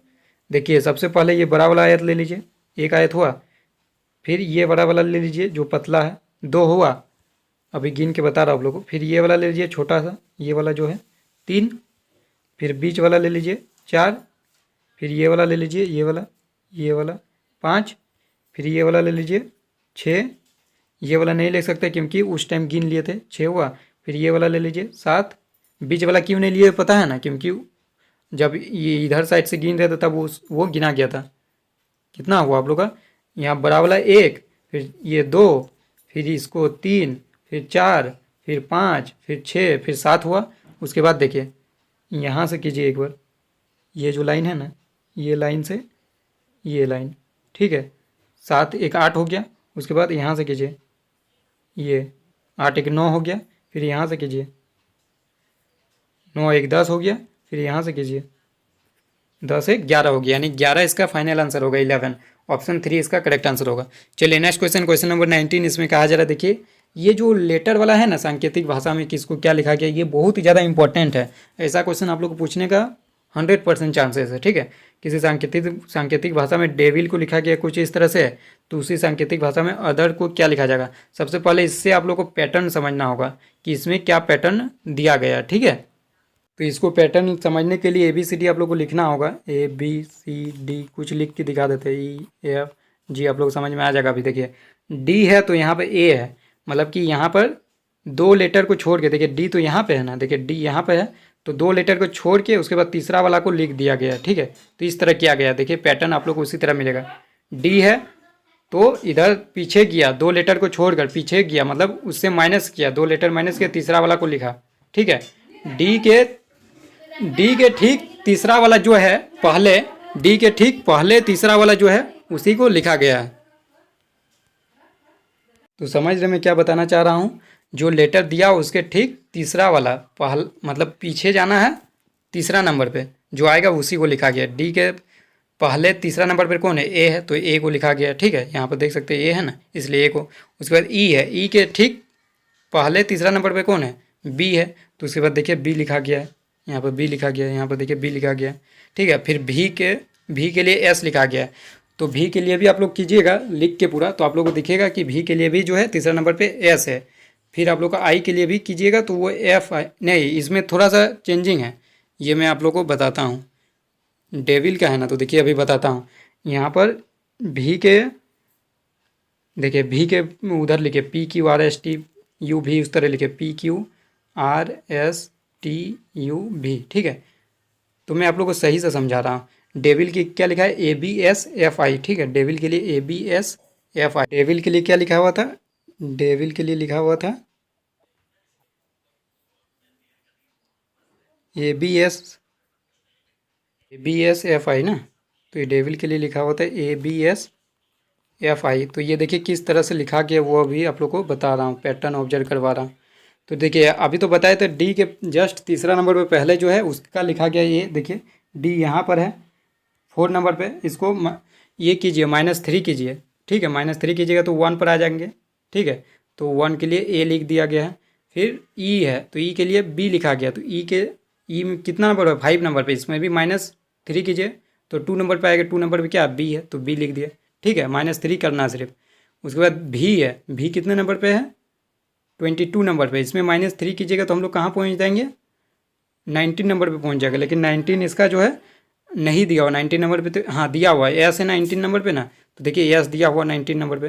A: देखिए सबसे पहले ये बड़ा वाला आयत ले लीजिए, एक आयत हुआ। फिर ये बड़ा वाला ले लीजिए जो पतला है, 2 हुआ, अभी गिन के बता रहा हूँ आप लोगों को। फिर ये वाला ले लीजिए छोटा सा, ये वाला जो है 3। फिर बीच वाला ले लीजिए 4। फिर ये वाला ले लीजिए, ये वाला 5। फिर ये वाला ले लीजिए 6। ये वाला नहीं ले सकते क्योंकि उस टाइम गिन लिए थे, 6 हुआ। फिर ये वाला ले लीजिए 7। बीच वाला क्यों नहीं लिए पता है ना, क्योंकि जब ये इधर साइड से गिन रहे थे तब वो गिना गया था। कितना हुआ आप लोग का, यहाँ बड़ा वाला 1, फिर ये 2, फिर इसको 3, फिर 4, फिर 5, फिर 6, फिर 7 हुआ। उसके बाद देखिए यहाँ से कीजिए एक बार, ये जो लाइन है ना, ये लाइन से ये लाइन, ठीक है, 7 1 8 हो गया। उसके बाद यहाँ से कीजिए, ये 8 1 9 हो गया। फिर यहाँ से कीजिए 9 1 10 हो गया। फिर यहाँ से कीजिए 10 1 11 हो गया, यानी 11 इसका फाइनल आंसर होगा, 11 ऑप्शन 3 इसका करेक्ट आंसर होगा। चलिए नेक्स्ट क्वेश्चन, क्वेश्चन नंबर 19। इसमें कहा जा रहा है, देखिए ये जो लेटर वाला है ना, सांकेतिक भाषा में किसको क्या लिखा गया, ये बहुत ही ज़्यादा इंपॉर्टेंट है। ऐसा क्वेश्चन आप लोग को पूछने का 100% चांसेस है। ठीक है, किसी सांकेतिक भाषा में डेविल को लिखा गया कुछ इस तरह से, तो उसी सांकेतिक भाषा में अदर को क्या लिखा जाएगा। सबसे पहले इससे आप लोग को पैटर्न समझना होगा कि इसमें क्या पैटर्न दिया गया। ठीक है, तो इसको पैटर्न समझने के लिए ABCD आप लोग को लिखना होगा, ABCD कुछ लिख के दिखा देते हैं, EFG आप लोग समझ में आ जाएगा। अभी देखिए D है तो यहाँ पे A है, मतलब कि यहाँ पर 2 लेटर को छोड़ के, देखिए D तो यहाँ पे है ना, देखिए D यहाँ पे है, तो 2 लेटर को छोड़ के उसके बाद तीसरा वाला को लिख दिया गया। ठीक है, तो इस तरह किया गया। देखिए पैटर्न आप लोग को उसी तरह मिलेगा। D है तो इधर पीछे गया, 2 लेटर को छोड़कर पीछे गया, मतलब उससे माइनस किया, 2 लेटर माइनस किया, तीसरा वाला को लिखा। ठीक है, डी के ठीक तीसरा वाला जो है पहले, डी के ठीक पहले तीसरा वाला जो है उसी को लिखा गया है। तो समझ रहे मैं क्या बताना चाह रहा हूँ, जो लेटर दिया उसके ठीक तीसरा वाला मतलब पीछे जाना है, तीसरा नंबर पे जो आएगा उसी को लिखा गया। डी के पहले तीसरा नंबर पर कौन है, ए है, तो ए को लिखा गया। ठीक है, यहाँ पर देख सकते हैं ए है ना, इसलिए ए को। उसके बाद ई है, ई के ठीक पहले तीसरा नंबर पे कौन है, बी है, तो उसके बाद देखिए बी लिखा गया है, यहाँ पर बी लिखा गया है, यहाँ पर देखिए बी लिखा गया है। ठीक है, फिर भी के लिए एस लिखा गया है, तो भी के लिए भी आप लोग कीजिएगा लिख के पूरा, तो आप लोग को दिखेगा कि भी के लिए भी जो है तीसरा नंबर पे एस है। फिर आप लोग का आई के लिए भी कीजिएगा तो वो एफ आई, नहीं इसमें थोड़ा सा चेंजिंग है, ये मैं आप लोग को बताता हूँ। डेविल का है ना, तो देखिए अभी बताता हूँ। यहाँ पर भी के, देखिए भी के उधर लिखे PQRSTU भी, उस तरह लिखे PQRSTU भी। ठीक है, तो मैं आप लोग को सही से समझा रहा हूँ। डेविल की क्या लिखा है, ABSFI। ठीक है, डेविल के लिए ABSFI। डेविल के लिए क्या लिखा हुआ था, डेविल के लिए लिखा हुआ था ABSFI ना, तो ये डेविल के लिए लिखा हुआ था ABSFI। तो ये देखिए किस तरह से लिखा गया वो अभी आप लोग को बता रहा हूँ, पैटर्न ऑब्जर्व करवा रहा हूँ। तो देखिए अभी तो बताए थे डी के जस्ट तीसरा नंबर पे पहले जो है उसका लिखा गया, ये देखिए डी यहाँ पर है 4 नंबर पे, इसको ये कीजिए -3 कीजिए। ठीक है, -3 कीजिएगा तो 1 पर आ जाएंगे। ठीक है, तो 1 के लिए ए लिख दिया गया है। फिर ई है तो ई के लिए बी लिखा गया, तो ई में कितना नंबर है, 5 नंबर पे, इसमें भी -3 कीजिए तो 2 नंबर पे आएगा। 2 नंबर पे क्या बी है, तो बी लिख दिया। ठीक है, -3 करना है सिर्फ। उसके बाद भी है, भी कितने नंबर पे है, 22 नंबर पे, इसमें -3 कीजिएगा तो हम लोग कहाँ पहुँच जाएंगे, 19 नंबर पे पहुँच जाएगा। लेकिन 19 इसका जो है नहीं दिया हुआ 19 नंबर पे, तो हाँ दिया हुआ है एस है 19 नंबर पे ना, तो देखिए एस दिया हुआ 19 नंबर पे।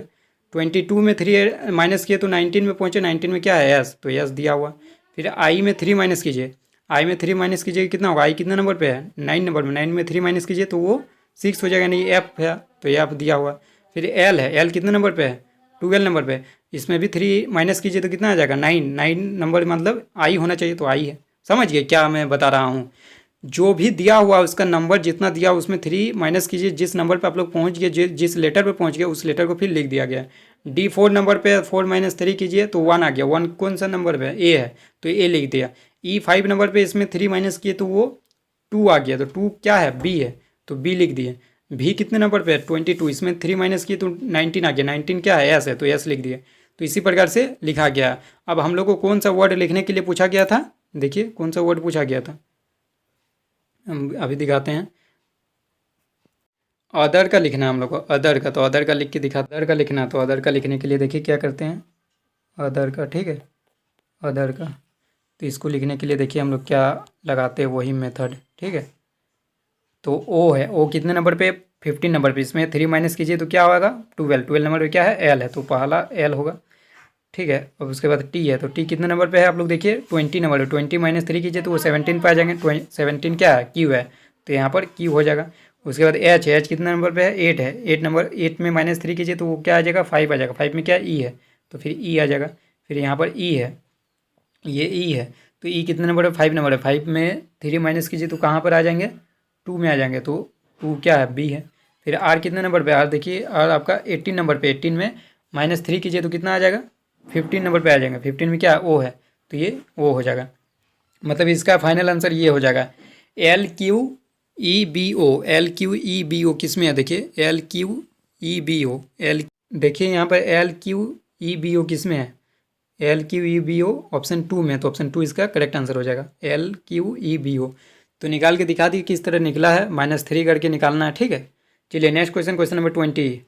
A: 22 में 3 माइनस किए तो 19 में पहुँचे, 19 में क्या है एस, तो एस दिया हुआ। फिर आई में 3 माइनस कीजिए, आई में 3 माइनस कीजिए कितना होगा, आई कितना नंबर पे है, 9 नंबर में, 9 में 3 माइनस कीजिए तो वो 6 हो जाएगा, नहीं एफ है तो एफ दिया हुआ। फिर एल है, एल कितने नंबर पे है, 12 नंबर पे, इसमें भी 3 माइनस कीजिए तो कितना आ जाएगा 9 नंबर, मतलब आई होना चाहिए तो आई है,
B: समझ गए क्या मैं बता रहा हूँ? जो भी दिया हुआ उसका नंबर जितना दिया उसमें 3 माइनस कीजिए, जिस नंबर पे आप लोग पहुँच गए, जिस लेटर पे पहुँच गए उस लेटर को फिर लिख दिया गया। D4 नंबर पे 4 माइनस 3 कीजिए तो 1 आ गया। 1 कौन सा नंबर पे? ए है तो ए लिख दिया। E5 नंबर पे इसमें 3 माइनस किए तो वो 2 आ गया, तो 2 क्या है? बी है, तो बी लिख दिए। भी कितने नंबर पे है? 22, इसमें 3 माइनस किए तो 19 आ गया। 19 क्या है? एस है, तो एस लिख दिए। तो इसी प्रकार से लिखा गया। अब हम लोग को कौन सा वर्ड लिखने के लिए पूछा गया था? देखिए कौन सा वर्ड पूछा गया था, हम अभी दिखाते हैं। अदर का लिखना है हम लोग को, अदर का, तो अदर का लिख के दिखा। अदर का लिखना, तो अदर का लिखने के लिए देखिए क्या करते हैं, अदर का, ठीक है, अदर का। तो इसको लिखने के लिए देखिए हम लोग क्या लगाते हैं, वही मेथड, ठीक है। तो ओ है, ओ कितने नंबर पे? 15 नंबर पे। इसमें 3 माइनस कीजिए तो क्या होगा? 12। 12 नंबर पे क्या है? एल है, तो पहला एल होगा, ठीक है। और उसके बाद टी है, तो टी कितने नंबर पे है? आप लोग देखिए 20 नंबर पे। 20 माइनस 3 कीजिए तो वो 17 पे आ जाएंगे। 17 क्या है? क्यू है, तो यहाँ पर क्यू हो जाएगा। उसके बाद एच है, एच कितने नंबर पे है? 8 है। 8 नंबर, 8 में माइनस 3 कीजिए तो वो क्या आ जाएगा? 5 आ जाएगा। 5 में क्या? ई है, तो फिर ई आ जाएगा। फिर यहाँ पर ई है, ये ई है, तो ई कितने नंबर पे? 5 नंबर है। 5 में 3 माइनस कीजिए तो कहाँ पर आ जाएंगे? 2 में आ जाएंगे, तो 2 क्या है? बी है। फिर आर कितने नंबर पे? आर देखिए, आर आपका 18 नंबर पे। 18 में माइनस 3 कीजिए तो कितना आ जाएगा? 15 नंबर पे आ जाएगा। 15 में क्या है? ओ है, तो ये ओ हो जाएगा। मतलब इसका फाइनल आंसर ये हो जाएगा, L Q E B O. L Q E B O किस में है? देखिए L Q E B O, L, देखिए यहाँ पर L Q E B O किस में है? L Q E B O option 2 में है, तो ऑप्शन 2 इसका करेक्ट आंसर हो जाएगा, L Q E B O. तो निकाल के दिखा दी किस तरह निकला है, -3 करके निकालना है, ठीक है। चलिए नेक्स्ट क्वेश्चन, क्वेश्चन नंबर 20।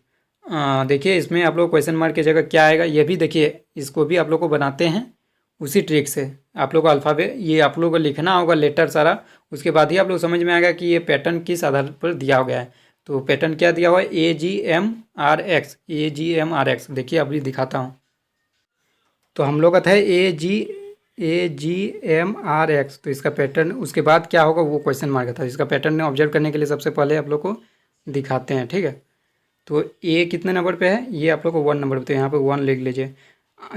B: देखिए इसमें आप लोग क्वेश्चन मार्क की जगह क्या आएगा, ये भी देखिए, इसको भी आप लोग को बनाते हैं उसी ट्रिक से। आप लोग को अल्फ़ाबेट, ये आप लोग को लिखना होगा लेटर सारा, उसके बाद ही आप लोग समझ में आएगा कि ये पैटर्न किस आधार पर दिया गया है। तो पैटर्न क्या दिया हुआ है? AGMRX, AGMRX। देखिए अभी दिखाता हूँ। तो हम लोग का था AGMRX, तो इसका पैटर्न, उसके बाद क्या होगा वो क्वेश्चन मार्क था। इसका पैटर्न ऑब्जर्व करने के लिए सबसे पहले आप लोग को दिखाते हैं, ठीक है। तो ए कितने नंबर पे है? ये आप लोग को 1 नंबर पे, तो यहाँ पे 1 लिख लीजिए।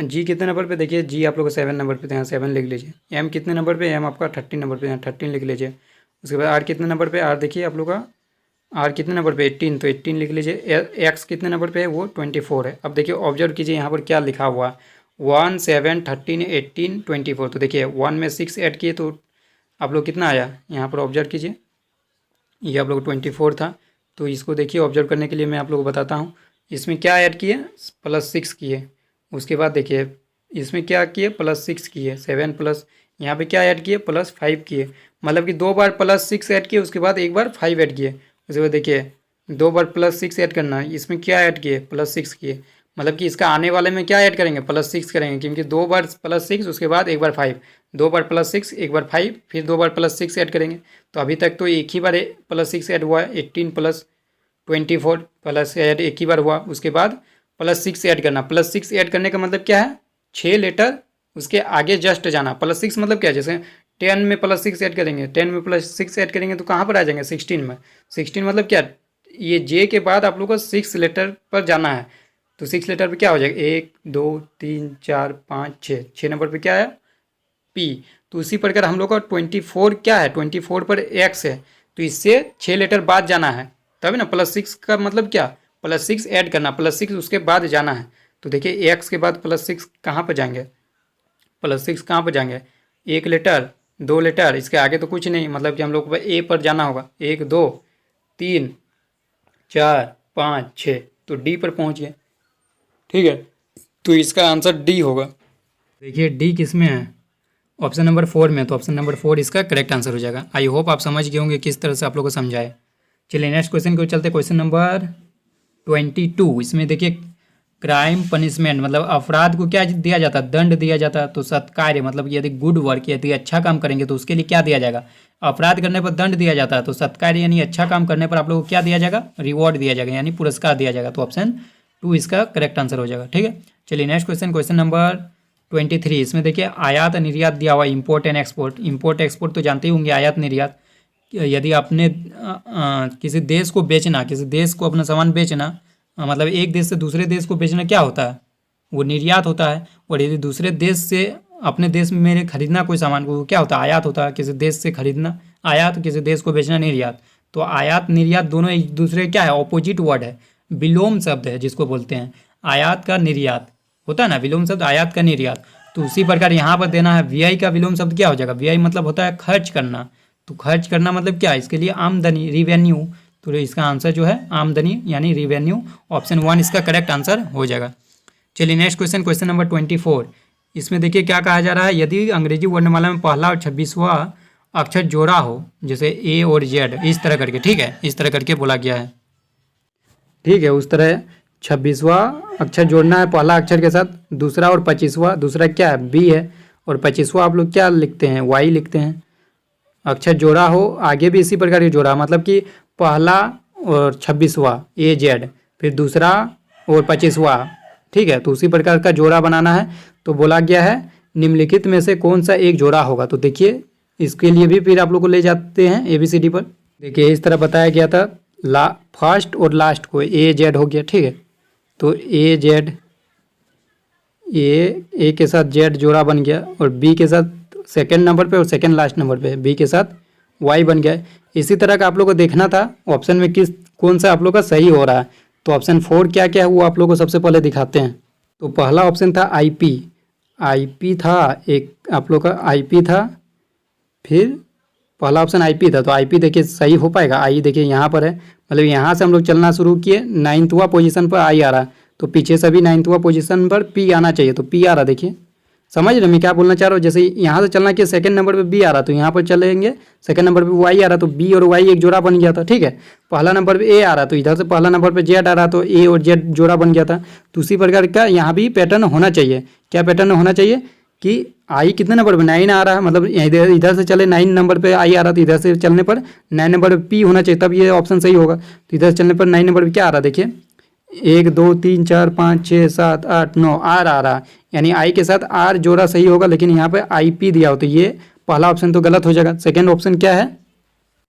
B: जी कितने नंबर पे? देखिए जी आप लोग को 7 नंबर पे, तो यहाँ 7 लिख लीजिए। एम कितने नंबर पे? एम आपका 13 नंबर पे, यहाँ 13 लिख लीजिए। उसके बाद आर कितने नंबर पे? आर देखिए आप लोग का, आर कितने नंबर पे? 18, तो 18 लिख लीजिए। एक्स कितने नंबर पे है? वो 24 है। अब देखिए ऑब्जर्व कीजिए यहाँ पर क्या लिखा हुआ है, 1 7 13 18 24। तो देखिए 1 में 6 ऐड किए तो आप लोग कितना आया? यहाँ पर ऑब्जर्व कीजिए, ये आप लोग 24 था। तो इसको देखिए ऑब्जर्व करने के लिए मैं आप लोग को बताता हूँ। इसमें क्या ऐड किए? +6 किए। उसके बाद देखिए इसमें क्या किए? +6 किए। 7 प्लस यहाँ पे क्या ऐड किए? +5 किए। मतलब कि 2 बार +6 ऐड किए, उसके बाद 1 बार 5 ऐड किए। उसके बाद देखिए 2 बार +6 ऐड करना है, इसमें क्या ऐड किए? +6 किए। मतलब कि इसका आने वाले में क्या ऐड करेंगे? +6 करेंगे, क्योंकि 2 बार +6 उसके बाद 1 बार 5, 2 बार +6 1 बार 5, फिर 2 बार +6 ऐड करेंगे। तो अभी तक तो एक ही बार +6 ऐड हुआ है, 18 + 24 प्लस ऐड एक ही बार हुआ। उसके बाद +6 ऐड करना। +6 ऐड करने का मतलब क्या है? 6 लेटर उसके आगे जस्ट जाना। +6 मतलब क्या है? जैसे 10 में +6 ऐड करेंगे, 10 में +6 ऐड करेंगे तो कहाँ पर आ जाएंगे? 16 में। 16 मतलब क्या? ये जे के बाद आप लोग को 6 लेटर पर जाना है। तो 6 लेटर पर क्या हो जाएगा? 1 2 3 4 5 6, 6 नंबर पर क्या है? पी। तो उसी प्रकार हम लोग का 24 क्या है? 24 पर एक्स है, तो इससे 6 लेटर बाद जाना है, तभी ना। +6 का मतलब क्या? +6 ऐड करना, +6 उसके बाद जाना है। तो देखिए एक्स के बाद +6 कहाँ पर जाएंगे? +6 कहाँ पर जाएंगे? 1 लेटर, 2 लेटर, इसके आगे तो कुछ नहीं। मतलब कि हम लोग को ए पर जाना होगा, 1 2 3 4 5 6, तो डी पर पहुँच गए, ठीक है। तो इसका आंसर डी होगा। देखिए डी किस में है? ऑप्शन नंबर 4 में, तो ऑप्शन नंबर 4 इसका करेक्ट आंसर हो जाएगा। आई होप आप समझ गए होंगे किस तरह से आप लोग को समझाए। चलिए नेक्स्ट क्वेश्चन को चलते, क्वेश्चन नंबर 22। इसमें देखिए क्राइम पनिशमेंट, मतलब अपराध को क्या दिया जाता है? दंड दिया जाता है। तो सत्कार्य मतलब यदि गुड वर्क, यदि अच्छा काम करेंगे तो उसके लिए क्या दिया जाएगा? अपराध करने पर दंड दिया जाता है, तो सत्कार्य यानी अच्छा काम करने पर आप लोगों को क्या दिया जाएगा? रिवॉर्ड दिया जाएगा, यानी पुरस्कार दिया जाएगा। तो ऑप्शन 2 इसका करेक्ट आंसर हो जाएगा, ठीक है। चलिए नेक्स्ट क्वेश्चन, क्वेश्चन नंबर 23। इसमें देखिए आयात निर्यात दिया हुआ, import and export. Import export तो जानते ही होंगे, आयात निर्यात। यदि आपने किसी देश को बेचना, किसी देश को अपना सामान बेचना, मतलब एक देश से दूसरे देश को बेचना क्या होता है? वो निर्यात होता है। और यदि दूसरे देश से
A: अपने देश में खरीदना कोई सामान को क्या होता है, आयात होता है, किसी देश से खरीदना आयात, किसी देश को बेचना निर्यात। तो आयात निर्यात दोनों एक दूसरे क्या है, ऑपोजिट वर्ड है, विलोम शब्द है जिसको बोलते हैं। आयात का निर्यात होता है ना, विलोम शब्द आयात का निर्यात। तो उसी प्रकार यहाँ पर देना है व्यय का विलोम शब्द क्या हो जाएगा, व्यय मतलब होता है खर्च करना। तो खर्च करना मतलब क्या है, इसके लिए आमदनी, रिवेन्यू। तो इसका आंसर जो है आमदनी यानी रिवेन्यू, ऑप्शन 1 इसका करेक्ट आंसर हो जाएगा। चलिए नेक्स्ट क्वेश्चन, क्वेश्चन नंबर 24। इसमें देखिए क्या कहा जा रहा है, यदि अंग्रेजी वर्णमाला में पहला और 26वां अक्षर जोड़ा हो, जैसे ए और जेड, इस तरह करके, ठीक है, इस तरह करके बोला गया है, ठीक है, उस तरह 26वां अक्षर जोड़ना है पहला अक्षर के साथ दूसरा, और 25वां, दूसरा क्या है बी है, और 25वां आप लोग क्या लिखते हैं, वाई लिखते हैं। अक्षर जोड़ा हो, आगे भी इसी प्रकार के जोड़ा, मतलब कि पहला और 26वां ए जेड, फिर दूसरा और 25वां, ठीक है, तो उसी प्रकार का जोड़ा बनाना है। तो बोला गया है निम्नलिखित में से कौन सा एक जोड़ा होगा। तो देखिए इसके लिए भी फिर आप लोग को ले जाते हैं ABCD पर। देखिए इस तरह बताया गया था, फर्स्ट और लास्ट को ए जेड हो गया, ठीक है, तो ए जेड, ए के साथ जेड जोड़ा बन गया, और बी के साथ सेकंड नंबर पे और सेकंड लास्ट नंबर पे बी के साथ वाई बन गया। इसी तरह का आप लोग को देखना था ऑप्शन में कौन सा आप लोग का सही हो रहा है। तो ऑप्शन 4 क्या क्या है वो आप लोग को सबसे पहले दिखाते हैं। तो पहला ऑप्शन था आईपी था, एक आप लोग का आईपी था, फिर पहला ऑप्शन आईपी था, तो आईपी देखिए सही हो पाएगा। आई देखिए यहाँ पर है, मतलब यहाँ से हम लोग चलना शुरू किए, 9वां पोजीशन पर आई आ रहा, तो पीछे से भी 9वां पोजीशन पर पी आना चाहिए, तो पी आ रहा, देखिए समझ रहे मैं क्या बोलना चाह रहा हूँ। जैसे यहाँ से चलना कि सेकंड नंबर पे बी आ रहा, तो यहाँ पर चलेंगे सेकंड नंबर पे वाई आ रहा, तो बी और वाई एक जोड़ा बन गया था, ठीक है। पहला नंबर पे ए आ रहा, तो इधर से पहला नंबर पे जेड आ रहा, तो ए और जेड जोड़ा बन गया था। तो उसी प्रकार का यहाँ भी पैटर्न होना चाहिए। क्या पैटर्न होना चाहिए कि आई कितने नंबर पे 9 आ रहा है, मतलब इधर से चले 9 नंबर पे आई आ रहा, तो इधर से चलने पर 9 नंबर पे पी होना चाहिए, तब ये ऑप्शन सही होगा। तो इधर से चलने पर 9 नंबर पे क्या आ रहा, देखिए 1 2 3 4 5 6 7 8 9 आर आ रहा, यानी आई के साथ आर जोड़ा सही होगा, लेकिन यहाँ पे आई पी दिया हो, तो ये पहला ऑप्शन तो गलत हो जाएगा। सेकंड ऑप्शन क्या है,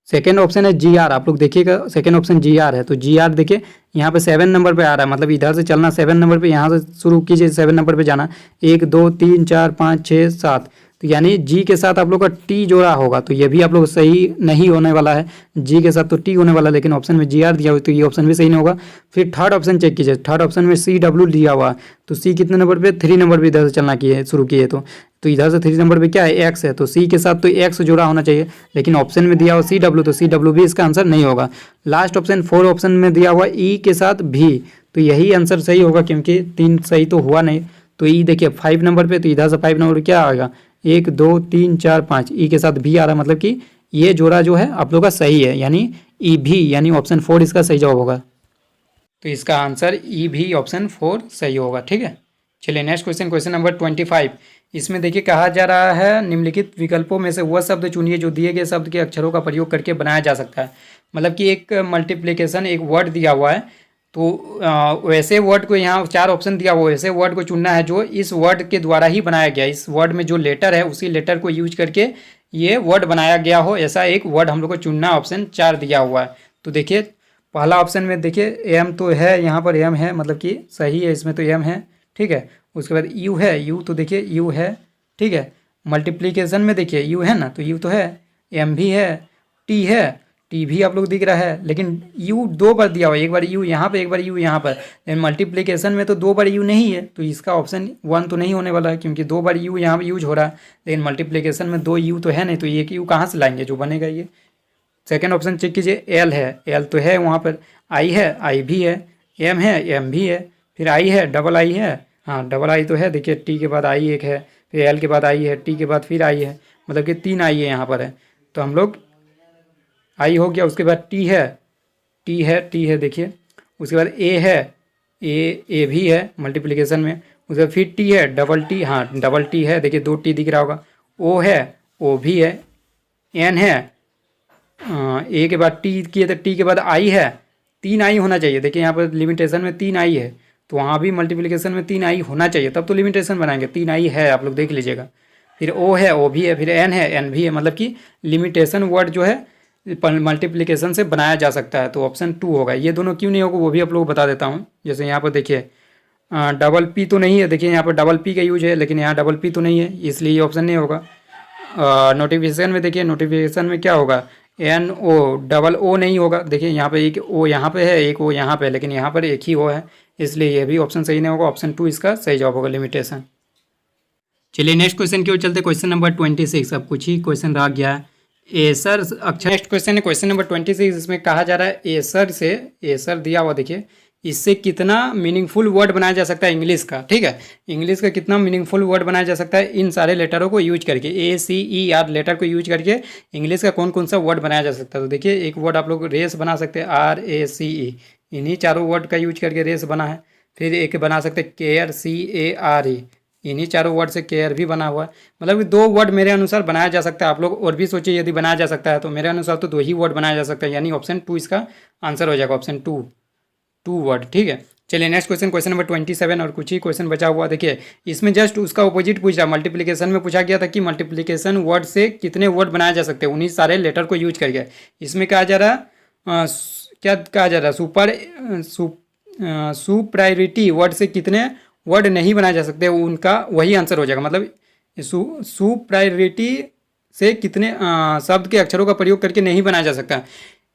A: सेकंड ऑप्शन है जी आर। आप लोग देखिएगा सेकंड ऑप्शन जी आर है, तो जी आर देखिए यहाँ पे 7 नंबर पे आ रहा है, मतलब इधर से चलना 7 नंबर पे, यहाँ से शुरू कीजिए 7 नंबर पे जाना, 1 2 3 4 5 6 7, तो यानी जी के साथ आप लोग का टी जोड़ा होगा, तो ये भी आप लोग सही नहीं होने वाला है। जी के साथ तो टी होने वाला है, लेकिन ऑप्शन में जी आर दिया हुआ, तो ये ऑप्शन भी सही नहीं होगा। फिर थर्ड ऑप्शन चेक कीजिए, थर्ड ऑप्शन में सी डब्ल्यू दिया हुआ, तो सी कितने नंबर पे, 3 नंबर पे इधर से चलना किए शुरू किए, तो इधर से 3 नंबर पे क्या है एक्स है, तो सी के साथ तो एक्स जोड़ा होना चाहिए, लेकिन ऑप्शन में दिया हुआ सी डब्ल्यू, तो सी डब्ल्यू भी इसका आंसर नहीं होगा। लास्ट ऑप्शन 4 ऑप्शन में दिया हुआ ई के साथ भी, तो यही आंसर सही होगा, क्योंकि 3 सही तो हुआ नहीं। तो ई देखिए 5 नंबर पे, तो इधर से 5 नंबर पे क्या आएगा, 1 2 3 4 5, ई के साथ भी आ रहा, मतलब कि ये जोड़ा जो है आप लोग का सही है, यानी ई भी, यानी ऑप्शन 4 इसका सही जवाब होगा। तो इसका आंसर ई भी ऑप्शन 4 सही होगा, ठीक है। चलिए नेक्स्ट क्वेश्चन, क्वेश्चन नंबर 25। इसमें देखिए कहा जा रहा है निम्नलिखित विकल्पों में से वह शब्द चुनिए जो दिए गए शब्द के अक्षरों का प्रयोग करके बनाया जा सकता है। मतलब कि एक मल्टीप्लिकेशन, एक वर्ड दिया हुआ है, तो वैसे वर्ड को यहाँ 4 ऑप्शन दिया हुआ है, वैसे वर्ड को चुनना है जो इस वर्ड के द्वारा ही बनाया गया, इस वर्ड में जो लेटर है उसी लेटर को यूज करके ये वर्ड बनाया गया हो, ऐसा एक वर्ड हम लोग को चुनना, ऑप्शन 4 दिया हुआ है। तो देखिए पहला ऑप्शन में देखिए एम तो है, यहाँ पर एम है, मतलब कि सही है, इसमें तो एम है, ठीक है। उसके बाद यू है, यू तो देखिए यू है, ठीक है। मल्टीप्लिकेशन में देखिए यू है ना, तो यू तो है, एम भी है, टी है, टी भी आप लोग दिख रहा है, लेकिन यू 2 बार दिया हुआ है, एक बार यू यहाँ पर, एक बार यू यहाँ पर। लेकिन मल्टीप्लिकेशन में तो 2 बार यू नहीं है, तो इसका ऑप्शन 1 तो नहीं होने वाला है, क्योंकि 2 बार यू यहाँ पर यूज हो रहा है, लेकिन मल्टीप्लिकेशन में 2 यू तो है नहीं, तो एक यू कहाँ से लाएंगे जो बनेगा ये। सेकेंड ऑप्शन चेक कीजिए, एल है, एल तो है वहाँ पर, आई है, आई भी है, एम है, एम भी है, फिर आई है, डबल आई है, हाँ डबल आई तो है, देखिए टी के बाद आई एक है, फिर एल के बाद आई है, टी के बाद फिर आई है, मतलब कि 3 आई है यहाँ पर है। तो हम लोग आई हो गया, उसके बाद टी है, टी है, टी है देखिए, उसके बाद ए है, ए भी है मल्टीप्लिकेशन में, उसके बाद फिर टी है, डबल टी, हाँ डबल टी है, देखिए 2 टी दिख रहा होगा, ओ है, ओ भी है, एन है, ए के बाद टी किए तो टी के बाद आई है, 3 आई होना चाहिए, देखिए यहाँ पर लिमिटेशन में 3 आई है, तो वहाँ भी मल्टीप्लिकेशन में 3 आई होना चाहिए, तब तो लिमिटेशन बनाएंगे, 3 आई है, आप लोग देख लीजिएगा। फिर ओ है, ओ भी है, फिर एन है, एन भी है, मतलब कि लिमिटेशन वर्ड जो है मल्टीप्लिकेशन से बनाया जा सकता है, तो ऑप्शन 2 होगा। ये दोनों क्यों नहीं होगा वो भी आप लोग को बता देता हूँ। जैसे यहाँ पर देखिए
B: डबल पी तो नहीं है, देखिए यहाँ पर डबल पी का यूज है, लेकिन यहाँ डबल पी तो नहीं है, इसलिए ये ऑप्शन नहीं होगा। नोटिफिकेशन में देखिए, नोटिफिकेशन में क्या होगा, एन ओ, डबल ओ नहीं होगा। देखिए यहाँ पे एक ओ यहाँ पे है, एक ओ यहाँ पे, लेकिन यहाँ पर एक ही ओ है, इसलिए ये भी ऑप्शन सही नहीं होगा। ऑप्शन 2 इसका सही जवाब होगा, लिमिटेशन। चलिए नेक्स्ट क्वेश्चन की ओर चलते, क्वेश्चन नंबर 26। अब कुछ ही क्वेश्चन रह गया है। एसर अक्षर, नेक्स्ट क्वेश्चन है क्वेश्चन नंबर 26। इसमें कहा जा रहा है एसर से, एसर दिया हुआ देखिए, इससे कितना मीनिंगफुल वर्ड बनाया जा सकता है इंग्लिश का, ठीक है, इंग्लिश का कितना मीनिंगफुल वर्ड बनाया जा सकता है इन सारे लेटरों को यूज करके, ACER लेटर को यूज करके इंग्लिश का कौन कौन सा वर्ड बनाया जा सकता है। तो देखिए एक वर्ड आप लोग रेस बना सकते हैं, RACE, इन्हीं चारों वर्ड का यूज करके रेस बना है। फिर एक बना सकते हैं केयर, CARE, इन्हीं चारों वर्ड से केयर भी बना हुआ है। मतलब कि 2 वर्ड मेरे अनुसार बनाया जा सकता है। आप लोग और भी सोचिए, यदि बनाया जा सकता है तो मेरे अनुसार तो 2 ही वर्ड बनाया जा सकता है, यानी ऑप्शन 2 इसका आंसर हो जाएगा, ऑप्शन 2 वर्ड, ठीक है। चलिए नेक्स्ट क्वेश्चन, क्वेश्चन नंबर 27, और कुछ ही क्वेश्चन बचा हुआ। देखिए इसमें जस्ट उसका ऑपोजिट पूछ रहा, मल्टीप्लिकेशन में पूछा गया था कि मल्टीप्लिकेशन वर्ड से कितने वर्ड बनाए जा सकते हैं उन्हीं सारे लेटर को यूज करके। इसमें कहा जा रहा, क्या कहा जा रहा, सुप्रायोरिटी वर्ड से कितने वर्ड नहीं बनाए जा सकते, उनका वही आंसर हो जाएगा। मतलब सुप्रायोरिटी से कितने शब्द के अक्षरों का प्रयोग करके नहीं बनाया जा सकता,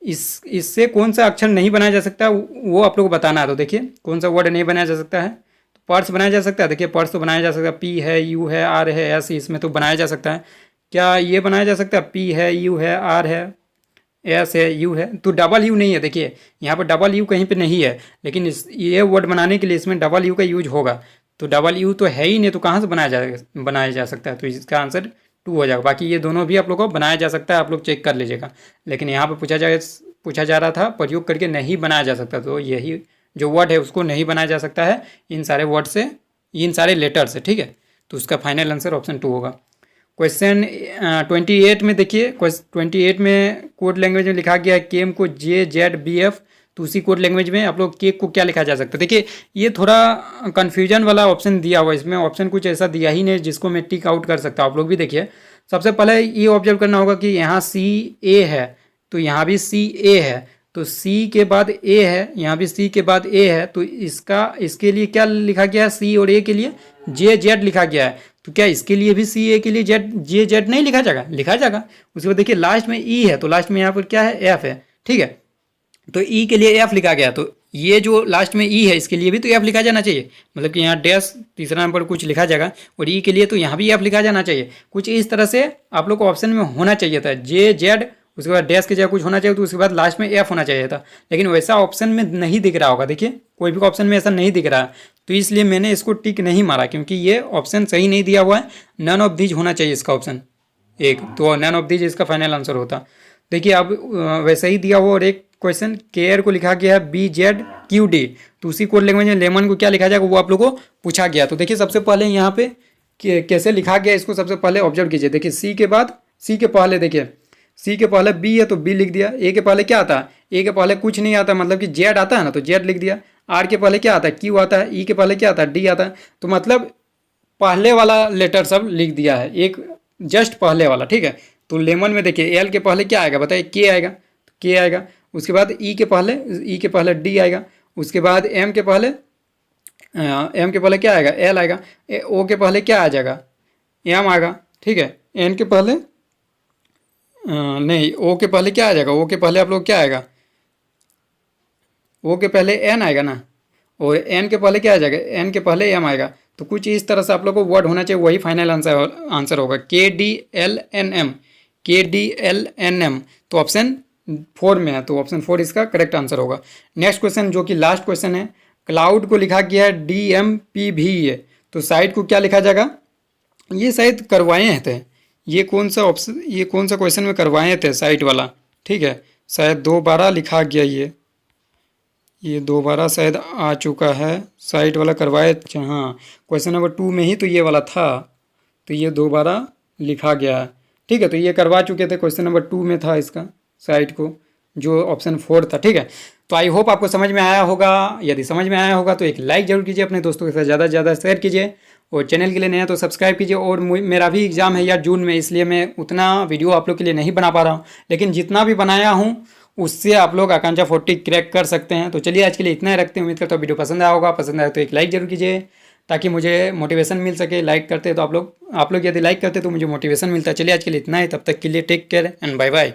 B: इससे कौन सा अक्षर नहीं बनाया जा सकता वो आप लोग को बताना है। तो देखिए कौन सा वर्ड नहीं बनाया जा सकता है, तो पर्स बनाया जा सकता है। देखिए पर्स तो बनाया जा सकता है, P है, U है, R है, S, इसमें तो बनाया जा सकता है। क्या ये बनाया जा सकता है, P है, U है, R है, S है, U है, तो डबल U नहीं है। देखिए यहाँ पर डबल U कहीं पे नहीं है, लेकिन ये वर्ड बनाने के लिए इसमें डबल U का यूज होगा। तो डबल U तो है ही नहीं, तो कहाँ से बनाया जा सकता है, तो इसका आंसर 2 हो जाएगा। बाकी ये दोनों भी आप लोग को बनाया जा सकता है, आप लोग चेक कर लीजिएगा। लेकिन यहाँ पर पूछा जा रहा था प्रयोग करके नहीं बनाया जा सकता, तो यही जो वर्ड है उसको नहीं बनाया जा सकता है इन सारे वर्ड से, इन सारे लेटर से, ठीक है। तो उसका फाइनल आंसर ऑप्शन 2 होगा। क्वेश्चन 28 में देखिए, 28 में कोड लैंग्वेज में लिखा गया है केम को JZBF, तो उसी कोड लैंग्वेज में आप लोग केक को क्या लिखा जा सकता है। देखिए ये थोड़ा कन्फ्यूजन वाला ऑप्शन दिया हुआ है, इसमें ऑप्शन कुछ ऐसा दिया ही नहीं जिसको मैं टिक आउट कर सकता हूँ। आप लोग भी देखिए, सबसे पहले ये ऑब्जर्व करना होगा कि यहाँ CA है, तो यहाँ भी CA है, तो C के बाद A है, यहाँ भी C के बाद A है, तो इसके लिए क्या लिखा गया है, C और A के लिए JZ लिखा गया है। तो क्या इसके लिए भी CA के लिए JZ नहीं लिखा जाएगा, लिखा जाएगा। उसके बाद देखिए लास्ट में E है, तो लास्ट में यहाँ पर क्या है, F है, ठीक है। तो E के लिए F लिखा गया, तो ये जो लास्ट में E है इसके लिए भी तो F लिखा जाना चाहिए। मतलब कि यहाँ डैश तीसरा नंबर कुछ लिखा जाएगा, और E के लिए तो यहाँ भी F लिखा जाना चाहिए। कुछ इस तरह से आप लोग को ऑप्शन में होना चाहिए था, JZ, उसके बाद डैश की जगह कुछ होना चाहिए, तो उसके बाद लास्ट में F होना चाहिए था। लेकिन वैसा ऑप्शन में नहीं दिख रहा होगा, देखिए कोई भी ऑप्शन में ऐसा नहीं दिख रहा, तो इसलिए मैंने इसको टिक नहीं मारा, क्योंकि ये ऑप्शन सही नहीं दिया हुआ है। नन ऑफ दीज होना चाहिए इसका ऑप्शन एक, तो नन ऑफ दीज इसका फाइनल आंसर होता। देखिए अब वैसे ही दिया हुआ, और एक क्वेश्चन केयर को लिखा गया है BZQD, तो उसी कोड लैंग्वेज में लेमन को क्या लिखा जाएगा वो आप लोगों को पूछा गया। तो देखिए सबसे पहले यहाँ पे कैसे लिखा गया इसको सबसे पहले ऑब्जर्व कीजिए। देखिए C के बाद, C के पहले देखिए, C के पहले B है तो B लिख दिया। A के पहले क्या आता है, A के पहले कुछ नहीं आता, मतलब कि Z आता है ना, तो Z लिख दिया। R के पहले क्या आता है, Q आता है। E के पहले क्या आता है, D आता है। तो मतलब पहले वाला लेटर सब लिख दिया है, एक जस्ट पहले वाला, ठीक है। तो लेमन में देखिए L के पहले क्या आएगा बताइए, K आएगा, तो K आएगा। उसके बाद E के पहले D आएगा। उसके बाद M के पहले क्या आएगा, L आएगा। O के पहले क्या आ जाएगा, M आएगा, ठीक है। N के पहले नहीं, O के पहले क्या आ जाएगा, O के पहले आप लोग क्या आएगा, O के पहले N आएगा ना, और N के पहले क्या आ जाएगा, N के पहले M आएगा। तो कुछ इस तरह से आप लोग को वर्ड होना चाहिए, वही फाइनल आंसर होगा। KDLNM, तो ऑप्शन 4 में है, तो ऑप्शन 4 इसका करेक्ट आंसर होगा। नेक्स्ट क्वेश्चन जो कि लास्ट क्वेश्चन है, क्लाउड को लिखा गया है DMPV है, तो साइट को क्या लिखा जाएगा, ये शायद करवाए थे, ये कौन सा ऑप्शन, ये कौन सा क्वेश्चन में करवाए थे साइट वाला, ठीक है। शायद 2 बार लिखा गया, ये 2 बार शायद आ चुका है, साइट वाला करवाए। हाँ क्वेश्चन नंबर 2 में ही तो ये वाला था, तो ये 2 बार लिखा गया है, ठीक है। तो ये करवा चुके थे, क्वेश्चन नंबर 2 में था इसका साइट को, जो ऑप्शन 4 था, ठीक है। तो आई होप आपको समझ में आया होगा। यदि समझ में आया होगा तो एक लाइक जरूर कीजिए, अपने दोस्तों के साथ ज़्यादा से ज़्यादा शेयर कीजिए, और चैनल के लिए नया तो सब्सक्राइब कीजिए। और मेरा भी एग्ज़ाम है यार जून में, इसलिए मैं उतना वीडियो आप लोग के लिए नहीं बना पा रहा हूँ, लेकिन जितना भी बनाया हूँ उससे आप लोग आकांक्षा 40 क्रैक कर सकते हैं। तो चलिए आज के लिए इतना ही रखते हैं। उम्मीद करता हूँ वीडियो पसंद आया होगा। पसंद आया तो एक लाइक जरूर कीजिए ताकि मुझे मोटिवेशन मिल सके। लाइक करते तो आप लोग यदि लाइक करते तो मुझे मोटिवेशन मिलता है। चलिए आज के लिए इतना ही, तब तक के लिए take care and bye bye.